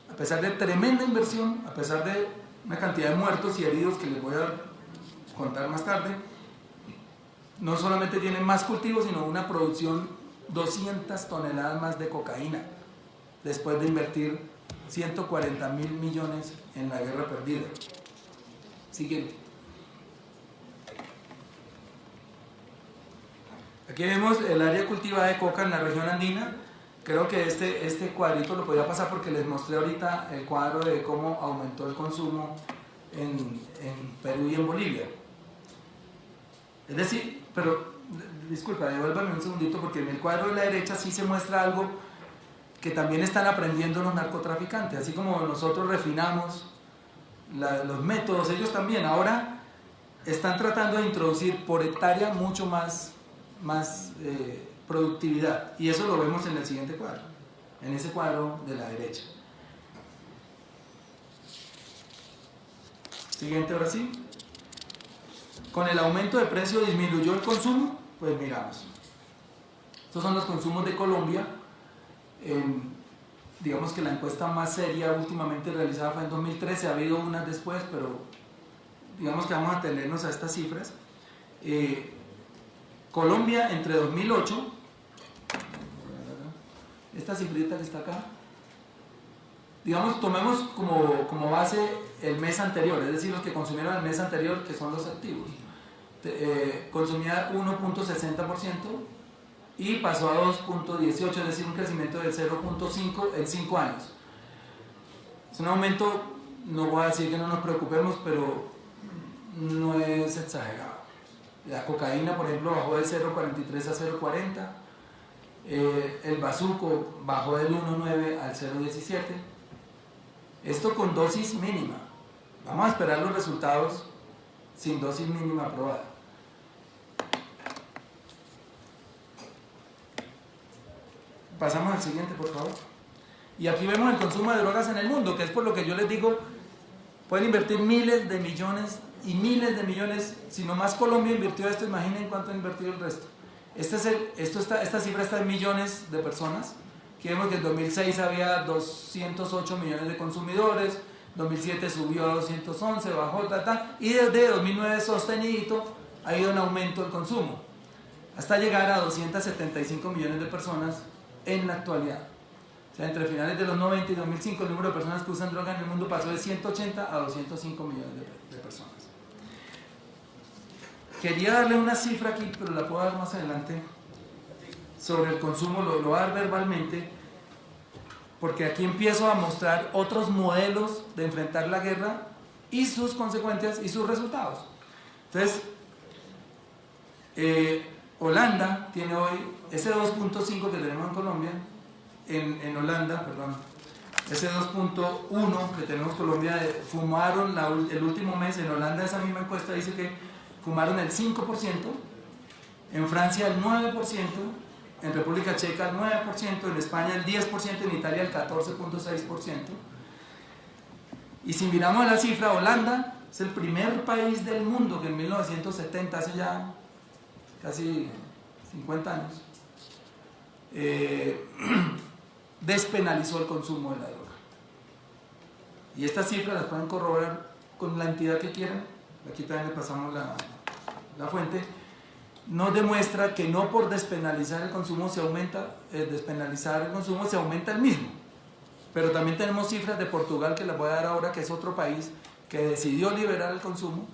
a pesar de tremenda inversión, a pesar de una cantidad de muertos y heridos que les voy a contar más tarde, no solamente tiene más cultivos, sino una producción 200 toneladas más de cocaína, después de invertir 140.000 millones en la guerra perdida. Siguiente. Aquí vemos el área cultivada de coca en la región andina. Creo que este cuadrito lo podía pasar porque les mostré ahorita el cuadro de cómo aumentó el consumo en Perú y en Bolivia. Es decir, pero disculpa, devuélvame un segundito, porque en el cuadro de la derecha sí se muestra algo que también están aprendiendo los narcotraficantes. Así como nosotros refinamos los métodos, ellos también ahora están tratando de introducir por hectárea mucho más productividad, y eso lo vemos en el siguiente cuadro, en ese cuadro de la derecha. Siguiente, ahora sí. Con el aumento de precio disminuyó el consumo. Pues miramos, estos son los consumos de Colombia. Digamos que la encuesta más seria últimamente realizada fue en 2013, ha habido unas después, pero digamos que vamos a tenernos a estas cifras. Colombia entre 2008, esta cifrita que está acá, digamos, tomemos como base el mes anterior, es decir, los que consumieron el mes anterior, que son los activos. Consumía 1.60% y pasó a 2.18, es decir, un crecimiento del 0.5 en 5 años. Es un aumento, no voy a decir que no nos preocupemos, pero no es exagerado. La cocaína, por ejemplo, bajó del 0.43 a 0.40, el bazuco bajó del 1.9 al 0.17, esto con dosis mínima. Vamos a esperar los resultados sin dosis mínima aprobada. Pasamos al siguiente, por favor. Y aquí vemos el consumo de drogas en el mundo, que es por lo que yo les digo, pueden invertir miles de millones y miles de millones. Si nomás Colombia invirtió esto, imaginen cuánto ha invertido el resto. Esta cifra está en millones de personas. Aquí vemos que en 2006 había 208 millones de consumidores, 2007 subió a 211, bajó, y desde 2009 sostenidito ha ido en aumento el consumo, hasta llegar a 275 millones de personas en la actualidad. O sea, entre finales de los 90 y 2005 el número de personas que usan droga en el mundo pasó de 180 a 205 millones de personas. Quería darle una cifra aquí, pero la puedo dar más adelante, sobre el consumo, lo voy a dar verbalmente, porque aquí empiezo a mostrar otros modelos de enfrentar la guerra y sus consecuencias y sus resultados. Entonces, Holanda tiene hoy ese 2.5 que tenemos en Colombia, en Holanda, perdón, ese 2.1 que tenemos en Colombia, fumaron el último mes, en Holanda esa misma encuesta dice que fumaron el 5%, en Francia el 9%, en República Checa el 9%, en España el 10%, en Italia el 14.6%. Y si miramos la cifra, Holanda es el primer país del mundo que en 1970, hace ya casi 50 años, despenalizó el consumo de la droga. Y estas cifras las pueden corroborar con la entidad que quieran. Aquí también le pasamos la fuente. Nos demuestra que no por despenalizar el consumo se aumenta, despenalizar el consumo se aumenta el mismo. Pero también tenemos cifras de Portugal, que las voy a dar ahora, que es otro país que decidió liberar el consumo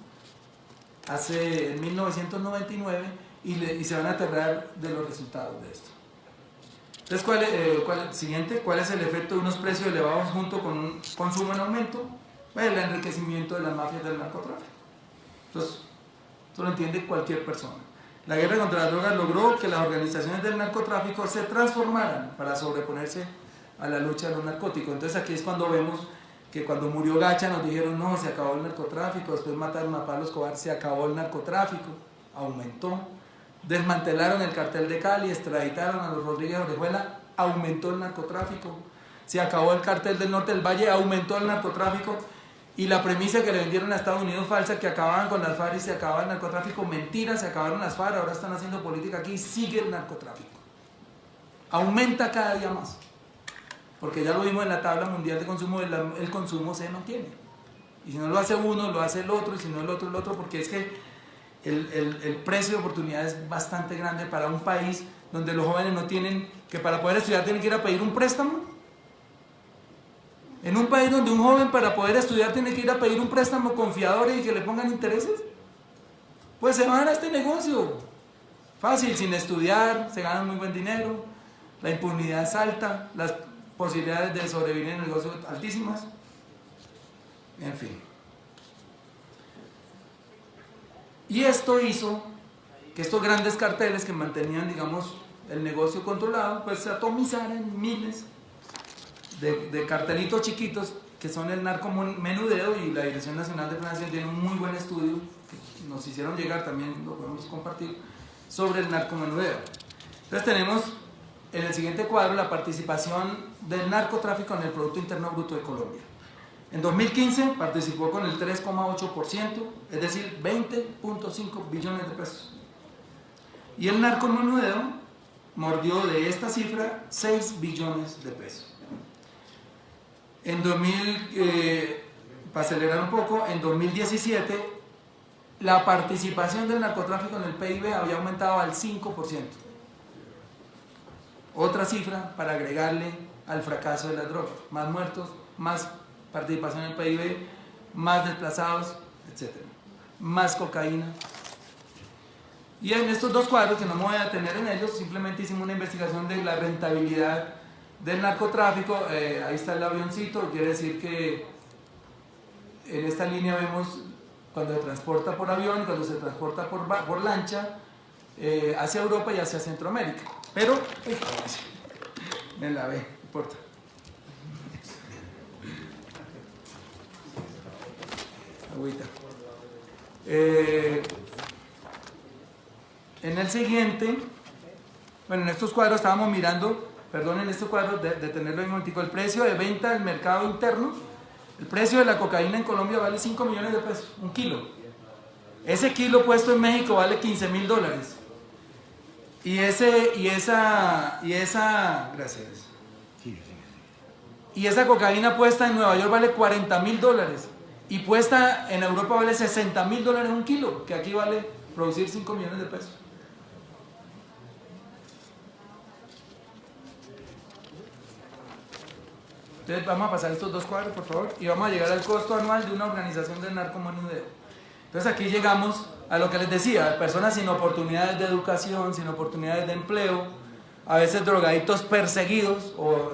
en 1999 y se van a aterrar de los resultados de esto. Entonces, siguiente, ¿cuál es el efecto de unos precios elevados junto con un consumo en aumento? Pues el enriquecimiento de las mafias del narcotráfico. Entonces, esto lo entiende cualquier persona. La guerra contra las drogas logró que las organizaciones del narcotráfico se transformaran para sobreponerse a la lucha de los narcóticos. Entonces aquí es cuando vemos que cuando murió Gacha nos dijeron no, se acabó el narcotráfico, después mataron a Pablo Escobar, se acabó el narcotráfico, aumentó. Desmantelaron el cartel de Cali, extraditaron a los Rodríguez Orejuela, aumentó el narcotráfico. Se acabó el cartel del norte del Valle, aumentó el narcotráfico. Y la premisa que le vendieron a Estados Unidos falsa, que acababan con las FARC y se acababa el narcotráfico, mentira, se acabaron las FARC, ahora están haciendo política aquí, sigue el narcotráfico. Aumenta cada día más. Porque ya lo vimos en la tabla mundial de consumo, el consumo se mantiene. Y si no lo hace uno, lo hace el otro, y si no el otro, porque es que el precio de oportunidad es bastante grande para un país donde los jóvenes no tienen, que para poder estudiar tienen que ir a pedir un préstamo. En un país donde un joven para poder estudiar tiene que ir a pedir un préstamo con fiadores y que le pongan intereses, pues se van a este negocio. Fácil, sin estudiar, se ganan muy buen dinero, la impunidad es alta, las posibilidades de sobrevivir en el negocio altísimas, en fin. Y esto hizo que estos grandes carteles que mantenían, digamos, el negocio controlado, pues se atomizaran en miles de cartelitos chiquitos que son el narcomenudeo, y la Dirección Nacional de Planeación tiene un muy buen estudio que nos hicieron llegar, también lo podemos compartir, sobre el narcomenudeo. Entonces tenemos en el siguiente cuadro la participación del narcotráfico en el Producto Interno Bruto de Colombia. En 2015 participó con el 3,8%, es decir, 20.5 billones de pesos. Y el narcomenudeo mordió de esta cifra 6 billones de pesos. Para acelerar un poco, en 2017 la participación del narcotráfico en el PIB había aumentado al 5%. Otra cifra para agregarle al fracaso de las drogas: más muertos, más participación en el PIB, más desplazados, etc. Más cocaína. Y en estos dos cuadros, que no me voy a detener en ellos, simplemente hicimos una investigación de la rentabilidad del narcotráfico. Ahí está el avioncito, quiere decir que en esta línea vemos cuando se transporta por avión, cuando se transporta por lancha, hacia Europa y hacia Centroamérica. Pero, me la ve, no importa. Agüita. En el siguiente, bueno, en estos cuadros estábamos mirando, perdón, en estos cuadros, de tenerlo un momentico, el precio de venta del mercado interno. El precio de la cocaína en Colombia vale 5 millones de pesos, un kilo. Ese kilo puesto en México vale $15.000. Gracias. Y esa cocaína puesta en Nueva York vale $40.000. Y puesta en Europa vale $60.000 un kilo, que aquí vale producir 5 millones de pesos. Entonces vamos a pasar estos dos cuadros, por favor, y vamos a llegar al costo anual de una organización de narcomenudeo. Entonces aquí llegamos a lo que les decía: personas sin oportunidades de educación, sin oportunidades de empleo, a veces drogadictos perseguidos, o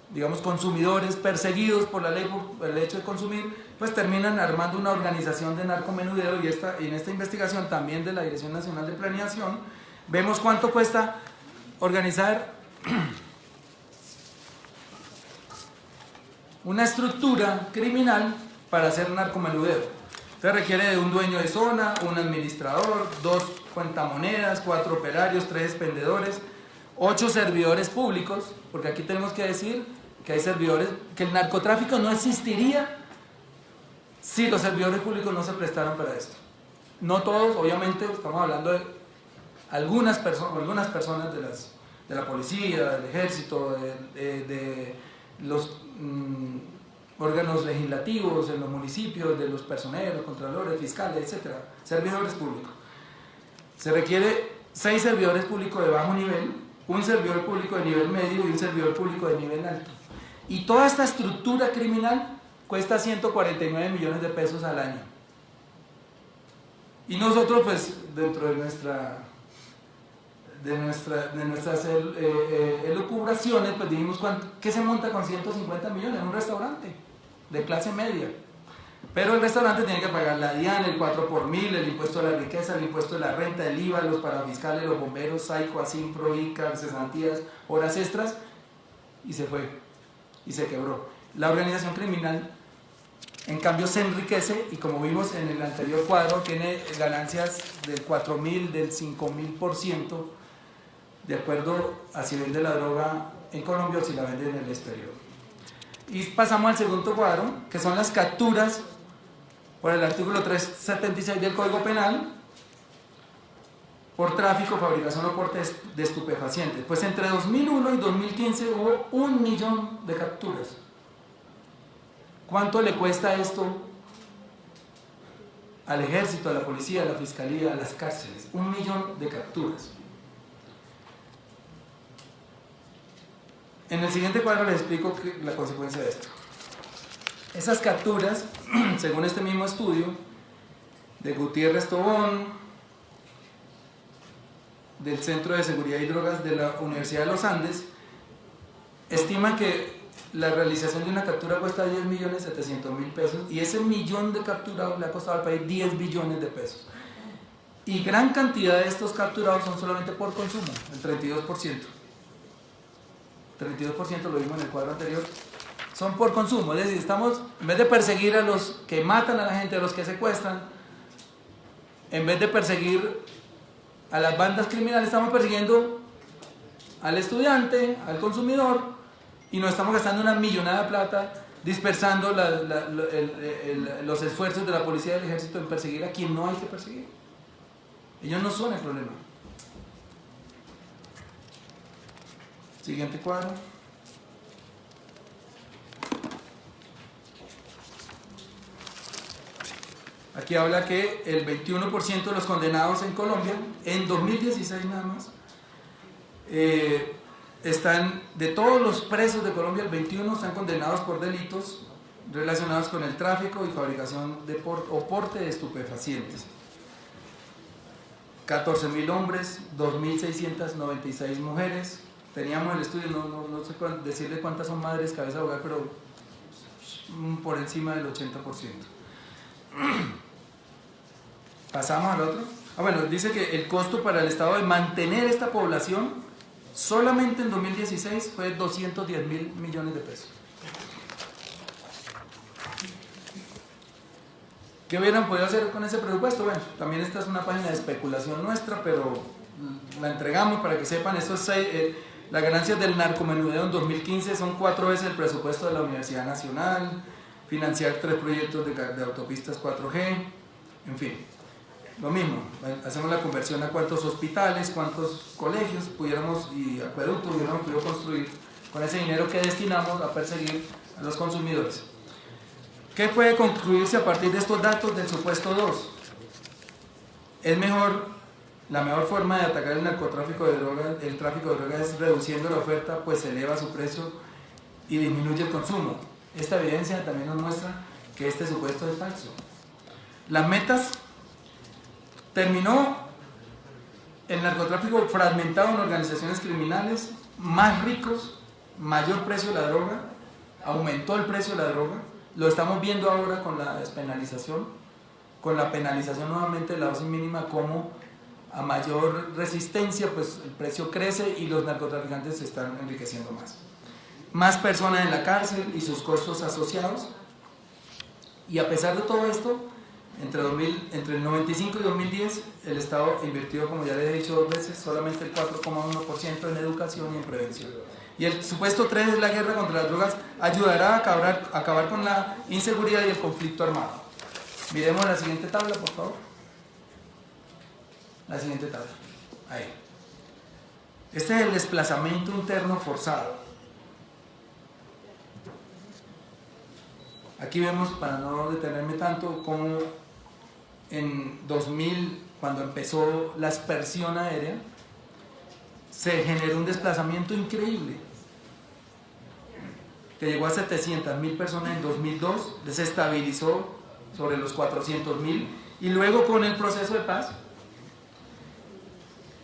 digamos consumidores perseguidos por la ley por el hecho de consumir, pues terminan armando una organización de narcomenudeo. Y en esta investigación también de la Dirección Nacional de Planeación vemos cuánto cuesta organizar una estructura criminal para hacer narcomenudeo. Entonces requiere de un dueño de zona, un administrador, 2 cuentamonedas, 4 operarios, 3 expendedores, 8 servidores públicos, porque aquí tenemos que decir que hay servidores, que el narcotráfico no existiría si los servidores públicos no se prestaran para esto. No todos, obviamente, estamos hablando de algunas personas de la policía, del ejército, de los órganos legislativos, de los municipios, de los personeros, contralores, fiscales, etc. Servidores públicos. Se requiere 6 servidores públicos de bajo nivel, un servidor público de nivel medio y un servidor público de nivel alto. Y toda esta estructura criminal cuesta 149 millones de pesos al año. Y nosotros, pues, dentro de nuestras elucubraciones, pues dijimos, ¿qué se monta con 150 millones? En un restaurante de clase media. Pero el restaurante tiene que pagar la DIAN, el 4x1000, el impuesto a la riqueza, el impuesto de la renta, el IVA, los parafiscales, los bomberos, SAICO, ASIMPRO, ICA, cesantías, horas extras, y se fue, y se quebró. La organización criminal, en cambio, se enriquece, y como vimos en el anterior cuadro, tiene ganancias del 4.000, del 5.000%, de acuerdo a si vende la droga en Colombia o si la vende en el exterior. Y pasamos al segundo cuadro, que son las capturas por el artículo 376 del Código Penal por tráfico, fabricación o porte de estupefacientes. Pues entre 2001 y 2015 hubo 1 millón de capturas. ¿Cuánto le cuesta esto al ejército, a la policía, a la fiscalía, a las cárceles? 1 millón de capturas. En el siguiente cuadro les explico la consecuencia de esto. Esas capturas, según este mismo estudio de Gutiérrez Tobón, del Centro de Seguridad y Drogas de la Universidad de los Andes, estiman que la realización de una captura cuesta 10.700.000 pesos y ese millón de capturados le ha costado al país 10 billones de pesos. Y gran cantidad de estos capturados son solamente por consumo, el 32%. 32% lo vimos en el cuadro anterior. Son por consumo, es decir, estamos, en vez de perseguir a los que matan a la gente, a los que secuestran, en vez de perseguir a las bandas criminales, estamos persiguiendo al estudiante, al consumidor, y nos estamos gastando una millonada de plata dispersando los esfuerzos de la policía y del ejército en perseguir a quien no hay que perseguir. Ellos no son el problema. Siguiente cuadro. Aquí habla que el 21% de los condenados en Colombia, en 2016 nada más, están, de todos los presos de Colombia, el 21 están condenados por delitos relacionados con el tráfico y fabricación o porte de estupefacientes. 14.000 hombres, 2.696 mujeres. Teníamos el estudio, no sé decirle cuántas son madres cabeza de hogar, pero por encima del 80%. Pasamos al otro. Bueno, dice que el costo para el Estado de mantener esta población solamente en 2016 fue 210.000 millones de pesos. ¿Qué hubieran podido hacer con ese presupuesto? Bueno, también esta es una página de especulación nuestra, pero la entregamos para que sepan. Esto es las ganancias del narcomenudeo en 2015 son 4 veces el presupuesto de la Universidad Nacional, financiar 3 proyectos de autopistas 4G, en fin. Lo mismo, hacemos la conversión a cuántos hospitales, cuántos colegios pudiéramos y acueductos hubiéramos podido construir con ese dinero que destinamos a perseguir a los consumidores. ¿Qué puede concluirse a partir de estos datos del supuesto 2? La mejor forma de atacar el narcotráfico de drogas, el tráfico de drogas, es reduciendo la oferta, pues se eleva su precio y disminuye el consumo. Esta evidencia también nos muestra que este supuesto es falso. Las metas: terminó el narcotráfico fragmentado en organizaciones criminales, más ricos, mayor precio de la droga, aumentó el precio de la droga, lo estamos viendo ahora con la despenalización, con la penalización nuevamente de la dosis mínima, como a mayor resistencia pues el precio crece y los narcotraficantes se están enriqueciendo más. Más personas en la cárcel y sus costos asociados, y a pesar de todo esto, entre el 95 y 2010, el Estado invirtió, como ya les he dicho 2 veces, solamente el 4,1% en educación y en prevención. Y el supuesto 3 es la guerra contra las drogas, ayudará a acabar con la inseguridad y el conflicto armado. Miremos la siguiente tabla, por favor. La siguiente tabla. Ahí. Este es el desplazamiento interno forzado. Aquí vemos, para no detenerme tanto, cómo en 2000, cuando empezó la aspersión aérea, se generó un desplazamiento increíble, que llegó a 700.000 personas en 2002, se estabilizó sobre los 400.000, y luego con el proceso de paz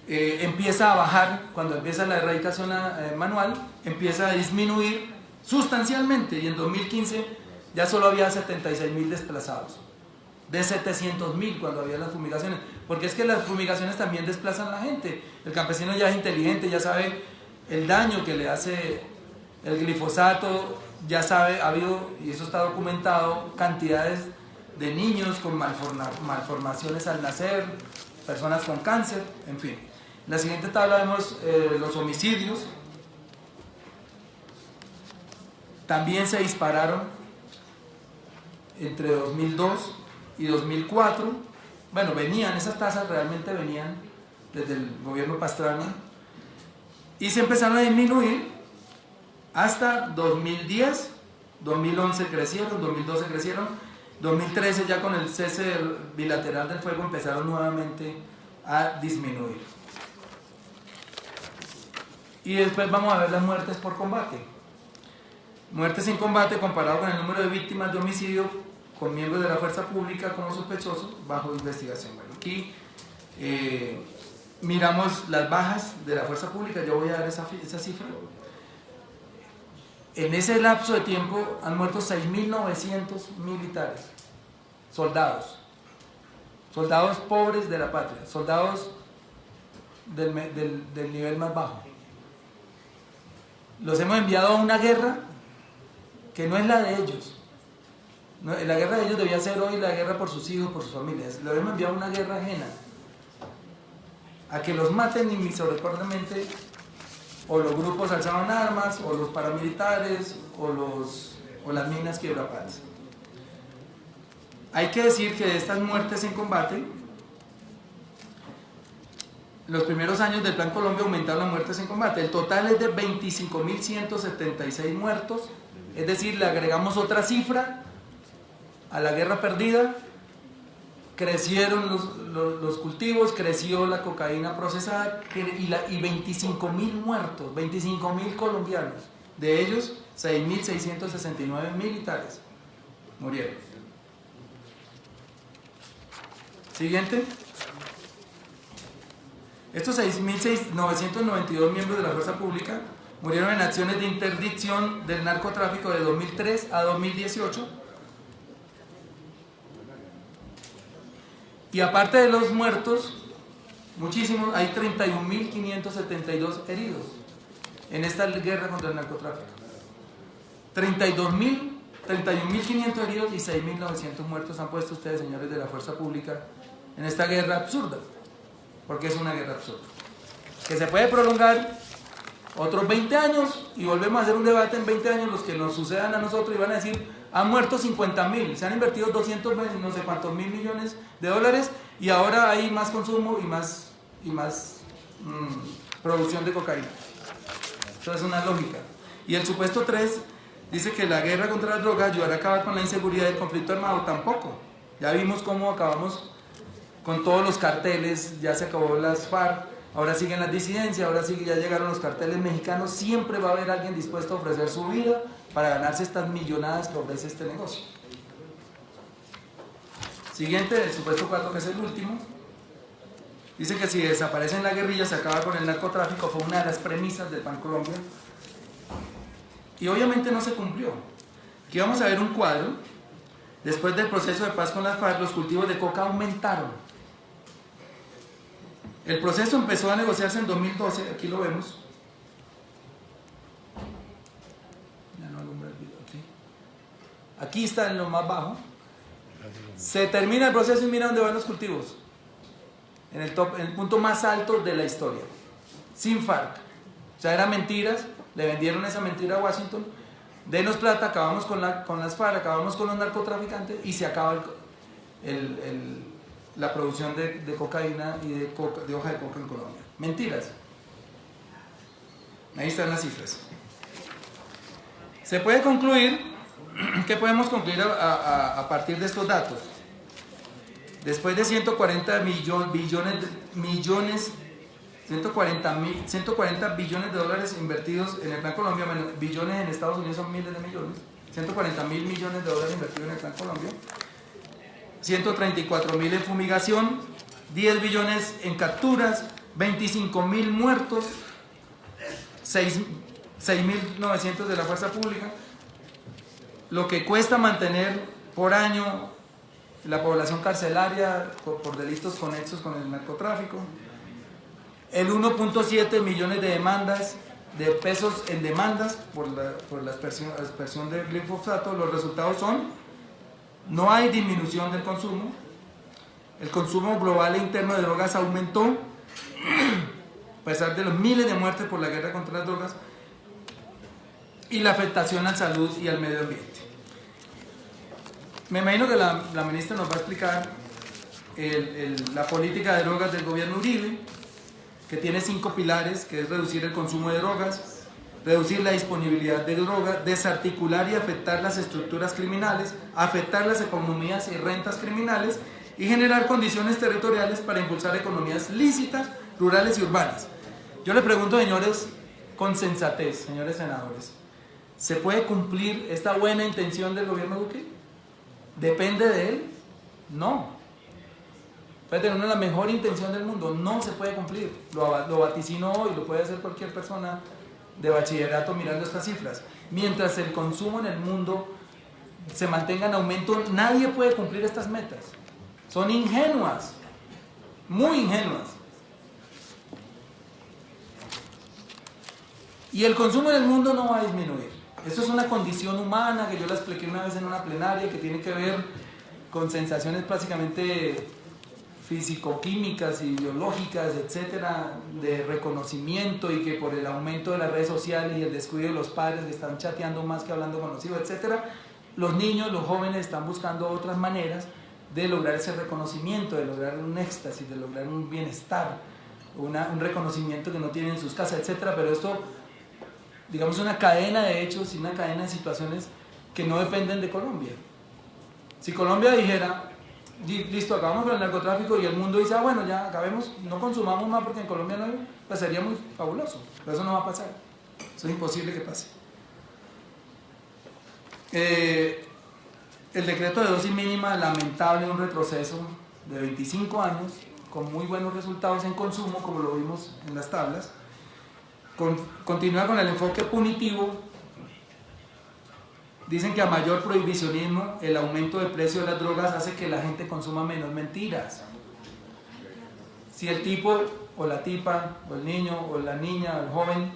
empieza a bajar. Cuando empieza la erradicación manual, empieza a disminuir sustancialmente, y en 2015 ya solo había 76.000 desplazados, de 700.000 cuando había las fumigaciones, porque es que las fumigaciones también desplazan a la gente. El campesino ya es inteligente, ya sabe el daño que le hace el glifosato, ya sabe, ha habido, y eso está documentado, cantidades de niños con malformaciones al nacer, personas con cáncer, en fin. En la siguiente tabla vemos los homicidios. También se dispararon entre 2002 y 2004, bueno, esas tasas realmente venían desde el gobierno Pastrana, y se empezaron a disminuir hasta 2010, 2011 crecieron, 2012 crecieron, 2013 ya con el cese bilateral del fuego empezaron nuevamente a disminuir. Y después vamos a ver las muertes por combate. Muertes en combate comparado con el número de víctimas de homicidio con miembros de la fuerza pública como sospechosos bajo investigación. Bueno, aquí miramos las bajas de la fuerza pública. Yo voy a dar esa cifra. En ese lapso de tiempo han muerto 6.900 militares, soldados pobres de la patria, soldados del nivel más bajo. Los hemos enviado a una guerra que no es la de ellos. No, la guerra de ellos debía ser hoy la guerra por sus hijos, por sus familias. Los hemos enviado a una guerra ajena, a que los maten inmisericordiamente, o los grupos alzaban armas, o los paramilitares, o las minas quiebrapatas. Hay que decir que de estas muertes en combate, los primeros años del Plan Colombia aumentaron las muertes en combate. El total es de 25.176 muertos, es decir, le agregamos otra cifra a la guerra perdida. Crecieron los cultivos, creció la cocaína procesada y 25.000 muertos, 25.000 colombianos. De ellos, 6.669 militares murieron. Siguiente. Estos 6.992 miembros de la fuerza pública murieron en acciones de interdicción del narcotráfico de 2003 a 2018. Y aparte de los muertos, muchísimos, hay 31.572 heridos en esta guerra contra el narcotráfico. 31.500 heridos y 6.900 muertos han puesto ustedes, señores de la fuerza pública, en esta guerra absurda, porque es una guerra absurda, que se puede prolongar otros 20 años y volvemos a hacer un debate en 20 años, los que nos sucedan a nosotros, y van a decir, han muerto 50.000, se han invertido 200 no sé cuántos mil millones de dólares y ahora hay más consumo y más producción de cocaína. Eso es una lógica. Y el supuesto 3 dice que la guerra contra las drogas ayudará a acabar con la inseguridad y el conflicto armado. Tampoco. Ya vimos cómo acabamos con todos los carteles, ya se acabó las FARC, ahora siguen las disidencias, ahora sí, ya llegaron los carteles mexicanos. Siempre va a haber alguien dispuesto a ofrecer su vida para ganarse estas millonadas que ofrece este negocio. Siguiente, el supuesto 4, que es el último, dice que si desaparecen la guerrilla se acaba con el narcotráfico. Fue una de las premisas del Plan Colombia y obviamente no se cumplió. Aquí vamos a ver un cuadro. Después del proceso de paz con las FARC, los cultivos de coca aumentaron. El proceso empezó a negociarse en 2012, aquí lo vemos. Ya no alumbra el video, aquí está en lo más bajo. Se termina el proceso y mira dónde van los cultivos. En el punto más alto de la historia. Sin FARC. O sea, eran mentiras. Le vendieron esa mentira a Washington. Denos plata, acabamos con las FARC, acabamos con los narcotraficantes y se acaba la producción de cocaína y de hoja de coca en Colombia. Mentiras. Ahí están las cifras. Se puede concluir, ¿qué podemos concluir a partir de estos datos? Después de 140 billones de dólares invertidos en el Plan Colombia, billones en Estados Unidos son miles de millones, 140.000 millones de dólares invertidos en el Plan Colombia, 134.000 en fumigación, 10 billones en capturas, 25.000 muertos, 6.900 de la fuerza pública, lo que cuesta mantener por año la población carcelaria por delitos conexos con el narcotráfico, el 1.7 millones de demandas, de pesos en demandas por la aspersión del glifosato. Los resultados son: no hay disminución del consumo, el consumo global e interno de drogas aumentó, a pesar de los miles de muertes por la guerra contra las drogas, y la afectación a la salud y al medio ambiente. Me imagino que la ministra nos va a explicar la política de drogas del gobierno Uribe, que tiene 5 pilares, que es reducir el consumo de drogas, reducir la disponibilidad de drogas, desarticular y afectar las estructuras criminales, afectar las economías y rentas criminales y generar condiciones territoriales para impulsar economías lícitas, rurales y urbanas. Yo le pregunto, señores, con sensatez, señores senadores, ¿se puede cumplir esta buena intención del gobierno Duque? ¿Depende de él? No. Puede tener la mejor intención del mundo, no se puede cumplir. Lo vaticinó hoy, lo puede hacer cualquier persona de bachillerato mirando estas cifras. Mientras el consumo en el mundo se mantenga en aumento, nadie puede cumplir estas metas. Son ingenuas, muy ingenuas. Y el consumo en el mundo no va a disminuir. Eso es una condición humana que yo la expliqué una vez en una plenaria, que tiene que ver con sensaciones básicamente físico-químicas y biológicas, etcétera, de reconocimiento, y que por el aumento de las redes sociales y el descuido de los padres que están chateando más que hablando con los hijos, etcétera, los niños, los jóvenes están buscando otras maneras de lograr ese reconocimiento, de lograr un éxtasis, de lograr un bienestar, un reconocimiento que no tienen en sus casas, etcétera. Pero esto, digamos, una cadena de hechos y una cadena de situaciones que no dependen de Colombia. Si Colombia dijera, listo, acabamos con el narcotráfico, y el mundo dice, bueno, ya acabemos, no consumamos más porque en Colombia no hay, pues sería muy fabuloso, pero eso no va a pasar, eso es imposible que pase. El decreto de dosis mínima, lamentable, un retroceso de 25 años, con muy buenos resultados en consumo, como lo vimos en las tablas. Continúa con el enfoque punitivo. Dicen que a mayor prohibicionismo, el aumento del precio de las drogas hace que la gente consuma menos. Mentiras. Si el tipo o la tipa, o el niño o la niña, o el joven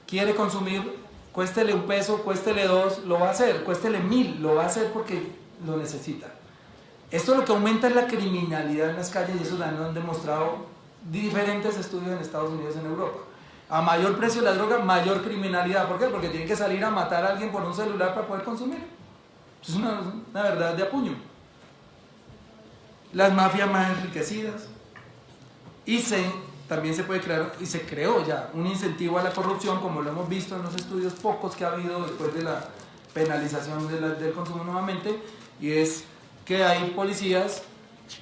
quiere consumir, cuéstele un peso, cuéstele dos, lo va a hacer, cuéstele 1000, lo va a hacer porque lo necesita. Esto lo que aumenta es la criminalidad en las calles, y eso también lo han demostrado diferentes estudios en Estados Unidos y en Europa. A mayor precio de la droga, mayor criminalidad. ¿Por qué? Porque tienen que salir a matar a alguien por un celular para poder consumir. Es una verdad de apuño. Las mafias más enriquecidas. Y también se puede crear, y se creó ya, un incentivo a la corrupción, como lo hemos visto en los estudios pocos que ha habido después de la penalización del consumo nuevamente, y es que hay policías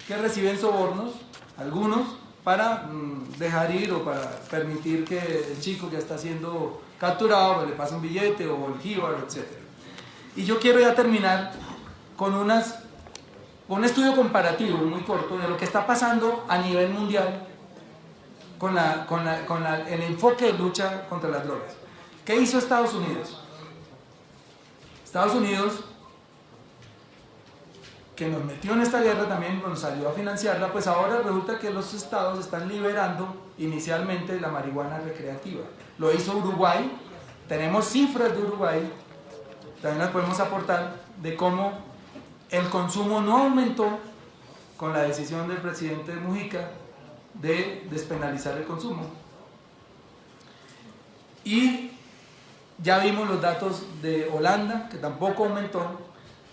que reciben sobornos, algunos, para dejar ir o para permitir que el chico que está siendo capturado le pase un billete o el jíbaro, etc. Y yo quiero ya terminar con un estudio comparativo muy corto de lo que está pasando a nivel mundial con el enfoque de lucha contra las drogas. ¿Qué hizo Estados Unidos? Estados Unidos, que nos metió en esta guerra también, nos ayudó a financiarla, pues ahora resulta que los estados están liberando inicialmente la marihuana recreativa. Lo hizo Uruguay, tenemos cifras de Uruguay, también las podemos aportar, de cómo el consumo no aumentó con la decisión del presidente Mujica de despenalizar el consumo. Y ya vimos los datos de Holanda, que tampoco aumentó.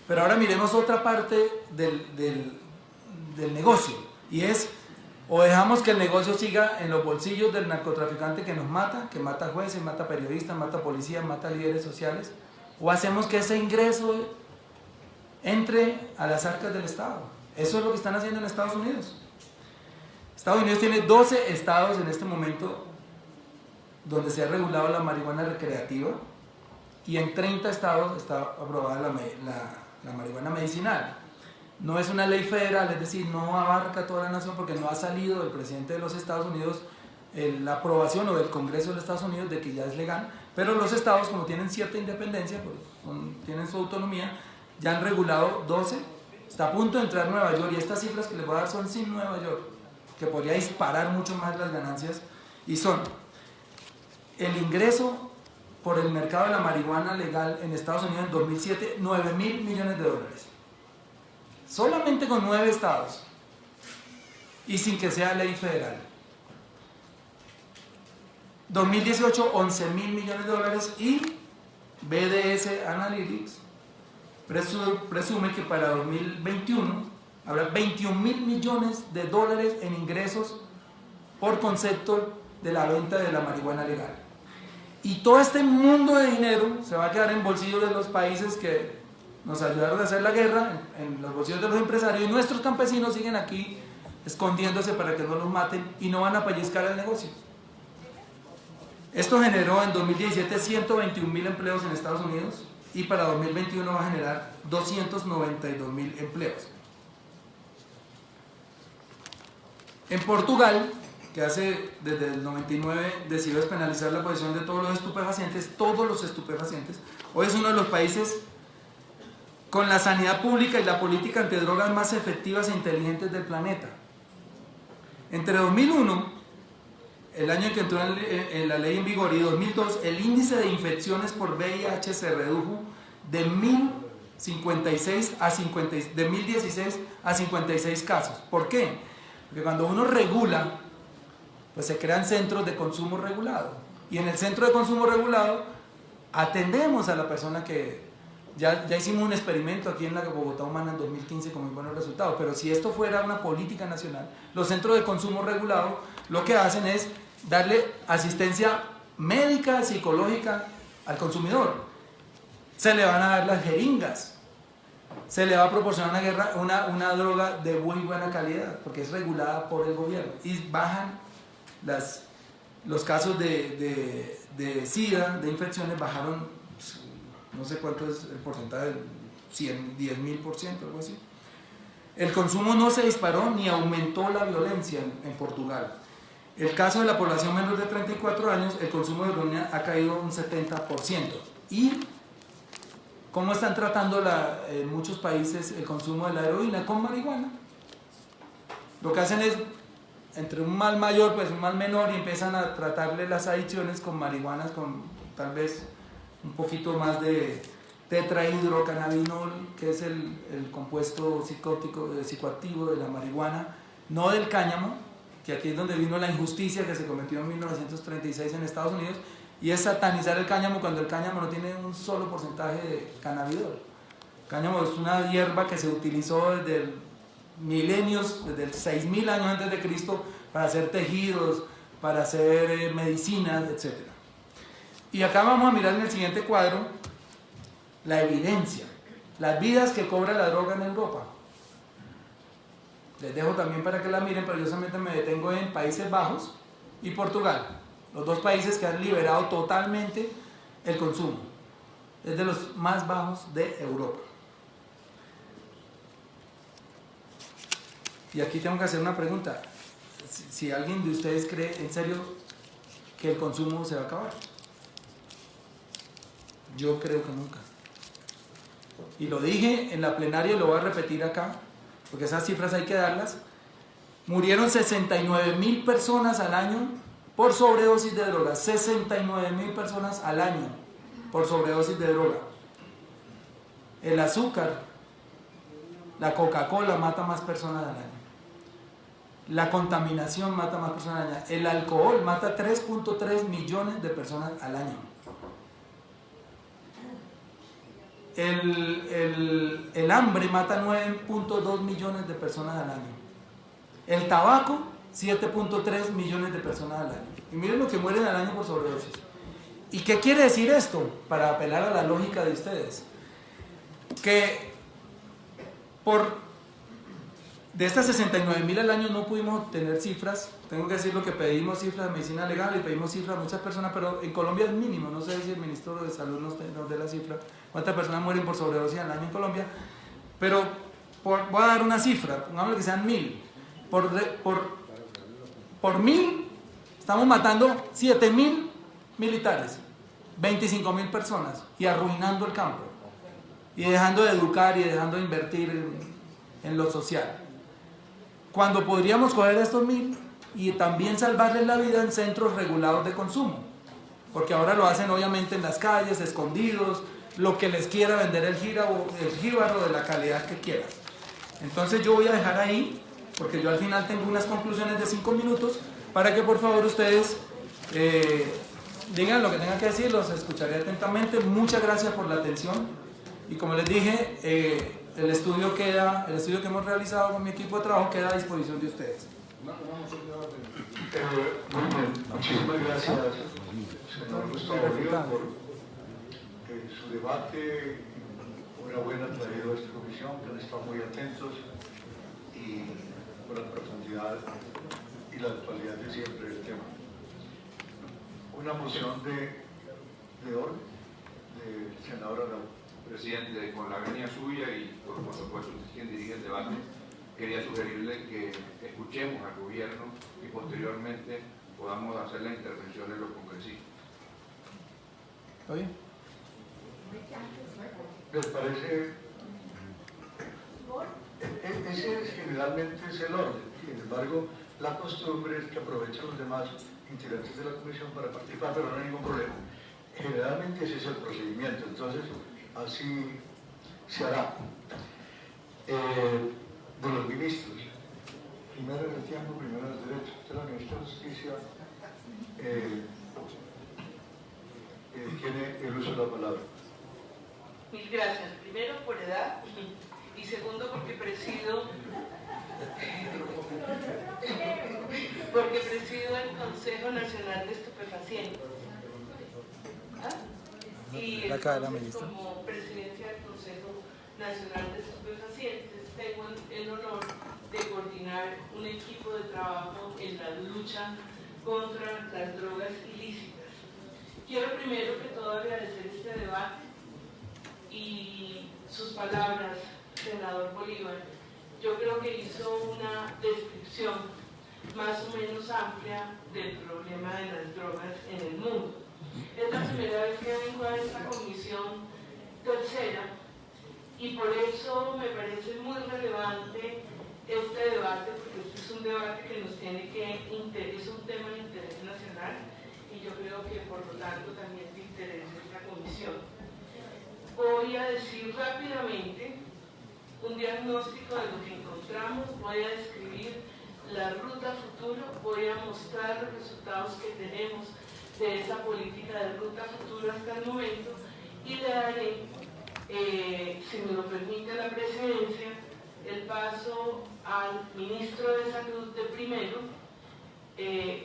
Pero ahora miremos otra parte del negocio, y es, o dejamos que el negocio siga en los bolsillos del narcotraficante que nos mata, que mata jueces, mata periodistas, mata policías, mata líderes sociales, o hacemos que ese ingreso entre a las arcas del Estado. Eso es lo que están haciendo en Estados Unidos. Estados Unidos tiene 12 estados en este momento donde se ha regulado la marihuana recreativa, y en 30 estados está aprobada la marihuana medicinal. No es una ley federal, es decir, no abarca toda la nación, porque no ha salido del presidente de los Estados Unidos la aprobación, o del Congreso de los Estados Unidos, de que ya es legal, pero los estados, como tienen cierta independencia, pues tienen su autonomía, ya han regulado 12, está a punto de entrar Nueva York, y estas cifras que les voy a dar son sin Nueva York, que podría disparar mucho más las ganancias, y son el ingreso por el mercado de la marihuana legal en Estados Unidos en 2007, $9.000 millones. Solamente con 9 estados, y sin que sea ley federal. 2018, $11.000 millones, y BDS Analytics presume que para 2021 habrá $21.000 millones en ingresos por concepto de la venta de la marihuana legal. Y todo este mundo de dinero se va a quedar en bolsillos de los países que nos ayudaron a hacer la guerra, en los bolsillos de los empresarios, y nuestros campesinos siguen aquí escondiéndose para que no los maten, y no van a pellizcar el negocio. Esto generó en 2017 121.000 empleos en Estados Unidos, y para 2021 va a generar 292.000 empleos. En Portugal, que hace desde el 99 decidió despenalizar la posesión de todos los estupefacientes, hoy es uno de los países con la sanidad pública y la política antidrogas más efectivas e inteligentes del planeta. Entre 2001, el año en que entró en la ley en vigor, y 2002, el índice de infecciones por VIH se redujo de 1016 a 56 casos. ¿Por qué? Porque cuando uno regula, pues se crean centros de consumo regulado. Y en el centro de consumo regulado atendemos a la persona que ya hicimos un experimento aquí en la Bogotá Humana en 2015 con muy buenos resultados. Pero si esto fuera una política nacional, los centros de consumo regulado lo que hacen es darle asistencia médica, psicológica al consumidor. Se le van a dar las jeringas, se le va a proporcionar una droga de muy buena calidad, porque es regulada por el gobierno, y bajan los casos de SIDA, de infecciones, bajaron, no sé cuánto es el porcentaje, 10.000%, algo así. El consumo no se disparó ni aumentó la violencia en Portugal. El caso de la población menor de 34 años, el consumo de heroína ha caído un 70%. ¿Y cómo están tratando en muchos países el consumo de la heroína? Con marihuana. Lo que hacen es, entre un mal mayor, pues un mal menor, y empiezan a tratarle las adicciones con marihuanas, con tal vez un poquito más de tetrahidrocannabinol, que es el compuesto psicoactivo de la marihuana, no del cáñamo, que aquí es donde vino la injusticia que se cometió en 1936 en Estados Unidos, y es satanizar el cáñamo cuando el cáñamo no tiene un solo porcentaje de cannabidol. El cáñamo es una hierba que se utilizó desde milenios, desde el 6000 años antes de Cristo, para hacer tejidos, para hacer medicinas, etc. Y acá vamos a mirar en el siguiente cuadro la evidencia, las vidas que cobra la droga en Europa. Les dejo también para que la miren, pero yo solamente me detengo en Países Bajos y Portugal, los dos países que han liberado totalmente el consumo. Es de los más bajos de Europa. Y aquí tengo que hacer una pregunta. Si alguien de ustedes cree en serio que el consumo se va a acabar. Yo creo que nunca. Y lo dije en la plenaria y lo voy a repetir acá, porque esas cifras hay que darlas. Murieron 69.000 personas al año por sobredosis de droga. 69.000 personas al año por sobredosis de droga. El azúcar, la Coca-Cola mata más personas al año. La contaminación mata más personas al año. El alcohol mata 3.3 millones de personas al año. El hambre mata 9.2 millones de personas al año. El tabaco, 7.3 millones de personas al año. Y miren lo que mueren al año por sobredosis. ¿Y qué quiere decir esto? Para apelar a la lógica de ustedes. Que de estas 69.000 al año no pudimos tener cifras. Tengo que decir lo que pedimos, cifras de medicina legal, y pedimos cifras a muchas personas, pero en Colombia es mínimo. No sé si el ministro de Salud nos dé la cifra. ¿Cuántas personas mueren por sobredosis al año en Colombia? Pero voy a dar una cifra, pongámosle que sean 1.000. Por 1.000 estamos matando 7.000 militares, 25.000 personas, y arruinando el campo, y dejando de educar y dejando de invertir en lo social. Cuando podríamos coger estos 1.000 y también salvarles la vida en centros regulados de consumo, porque ahora lo hacen obviamente en las calles, escondidos, lo que les quiera vender el jíbaro de la calidad que quieran. Entonces yo voy a dejar ahí, porque yo al final tengo unas conclusiones de 5 minutos, para que por favor ustedes digan lo que tengan que decir, los escucharé atentamente. Muchas gracias por la atención, y como les dije, el estudio que hemos realizado con mi equipo de trabajo queda a disposición de ustedes. Muy bien, muchísimas gracias, señor Gustavo Ríos, por su debate. Enhorabuena traído a esta comisión, que han estado muy atentos, y por la profundidad y la actualidad de siempre del tema. Una moción de orden del senador Araújo. Presidente, con la venia suya y por supuesto usted quien dirige el debate, quería sugerirle que escuchemos al gobierno y posteriormente podamos hacer la intervención en los congresistas. ¿Oye? ¿Les parece? Ese generalmente es el orden. Sin embargo, la costumbre es que aprovechen los demás integrantes de la comisión para participar, pero no hay ningún problema. Generalmente ese es el procedimiento, entonces así se hará. De los ministros, primero en el tiempo, primero en el derecho. Usted, la ministra de Justicia, tiene el uso de la palabra. Mil gracias. Primero por edad y segundo porque presido el Consejo Nacional de Estupefacientes. Y entonces, como presidencia del Consejo Nacional de Estupefacientes, tengo el honor de coordinar un equipo de trabajo en la lucha contra las drogas ilícitas. Quiero primero que todo agradecer este debate y sus palabras, senador Bolívar. Yo creo que hizo una descripción más o menos amplia del problema de las drogas en el mundo. Es la primera vez que vengo a esta comisión tercera y por eso me parece muy relevante este debate, porque este es un debate que nos tiene es un tema de interés nacional y yo creo que por lo tanto también de interés de esta comisión. Voy a decir rápidamente un diagnóstico de lo que encontramos, voy a describir la ruta futuro, voy a mostrar los resultados que tenemos de esa política de ruta futuro hasta el momento y le daré, si me lo permite la presidencia, el paso al ministro de Salud de primero,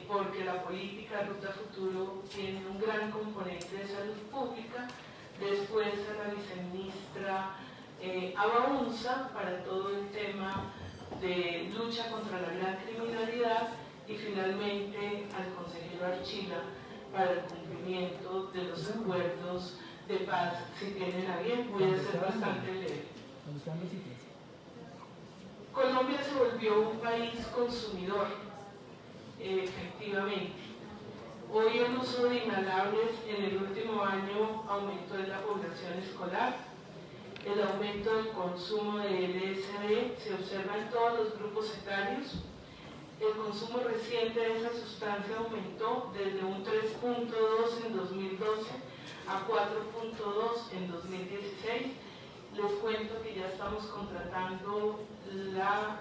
porque la política Ruta Futuro tiene un gran componente de salud pública, después a la viceministra Abaunza para todo el tema de lucha contra la gran criminalidad y finalmente al consejero Archila para el cumplimiento de los acuerdos de paz. Si tienen a bien, voy a ser bastante leve. Colombia se volvió un país consumidor, efectivamente. Hoy el uso de inhalables en el último año aumentó en la población escolar. El aumento del consumo de LSD se observa en todos los grupos etarios. El consumo reciente de esa sustancia aumentó desde un 3.2 en 2012 a 4.2 en 2016. Les cuento que ya estamos contratando la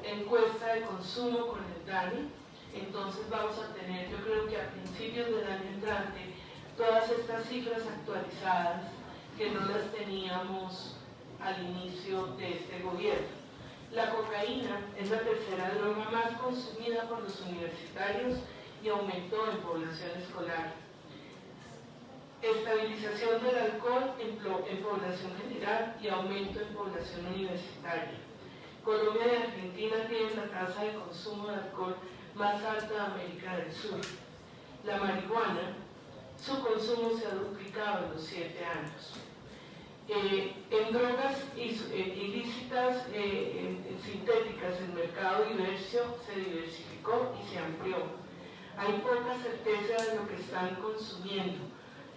encuesta de consumo con el DANI, entonces vamos a tener, yo creo que a principios del año entrante, todas estas cifras actualizadas que no las teníamos al inicio de este gobierno. La cocaína es la tercera droga más consumida por los universitarios y aumentó en población escolar. Estabilización del alcohol en población general y aumento en población universitaria. Colombia y Argentina tienen la tasa de consumo de alcohol más alta de América del Sur. La marihuana, su consumo se ha duplicado en los 7 años. En drogas ilícitas sintéticas, el mercado se diversificó y se amplió. Hay poca certeza de lo que están consumiendo.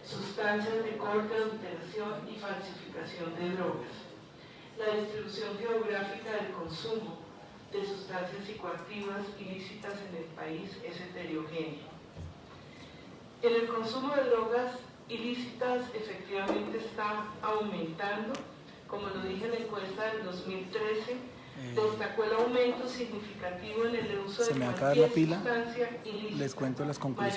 Sustancias de corte, adulteración y falsificación de drogas. La distribución geográfica del consumo de sustancias psicoactivas ilícitas en el país es heterogénea. En el consumo de drogas ilícitas efectivamente está aumentando, como lo dije en la encuesta del 2013, destacó el aumento significativo en el uso de cualquier sustancia ilícita. Les cuento las conclusiones.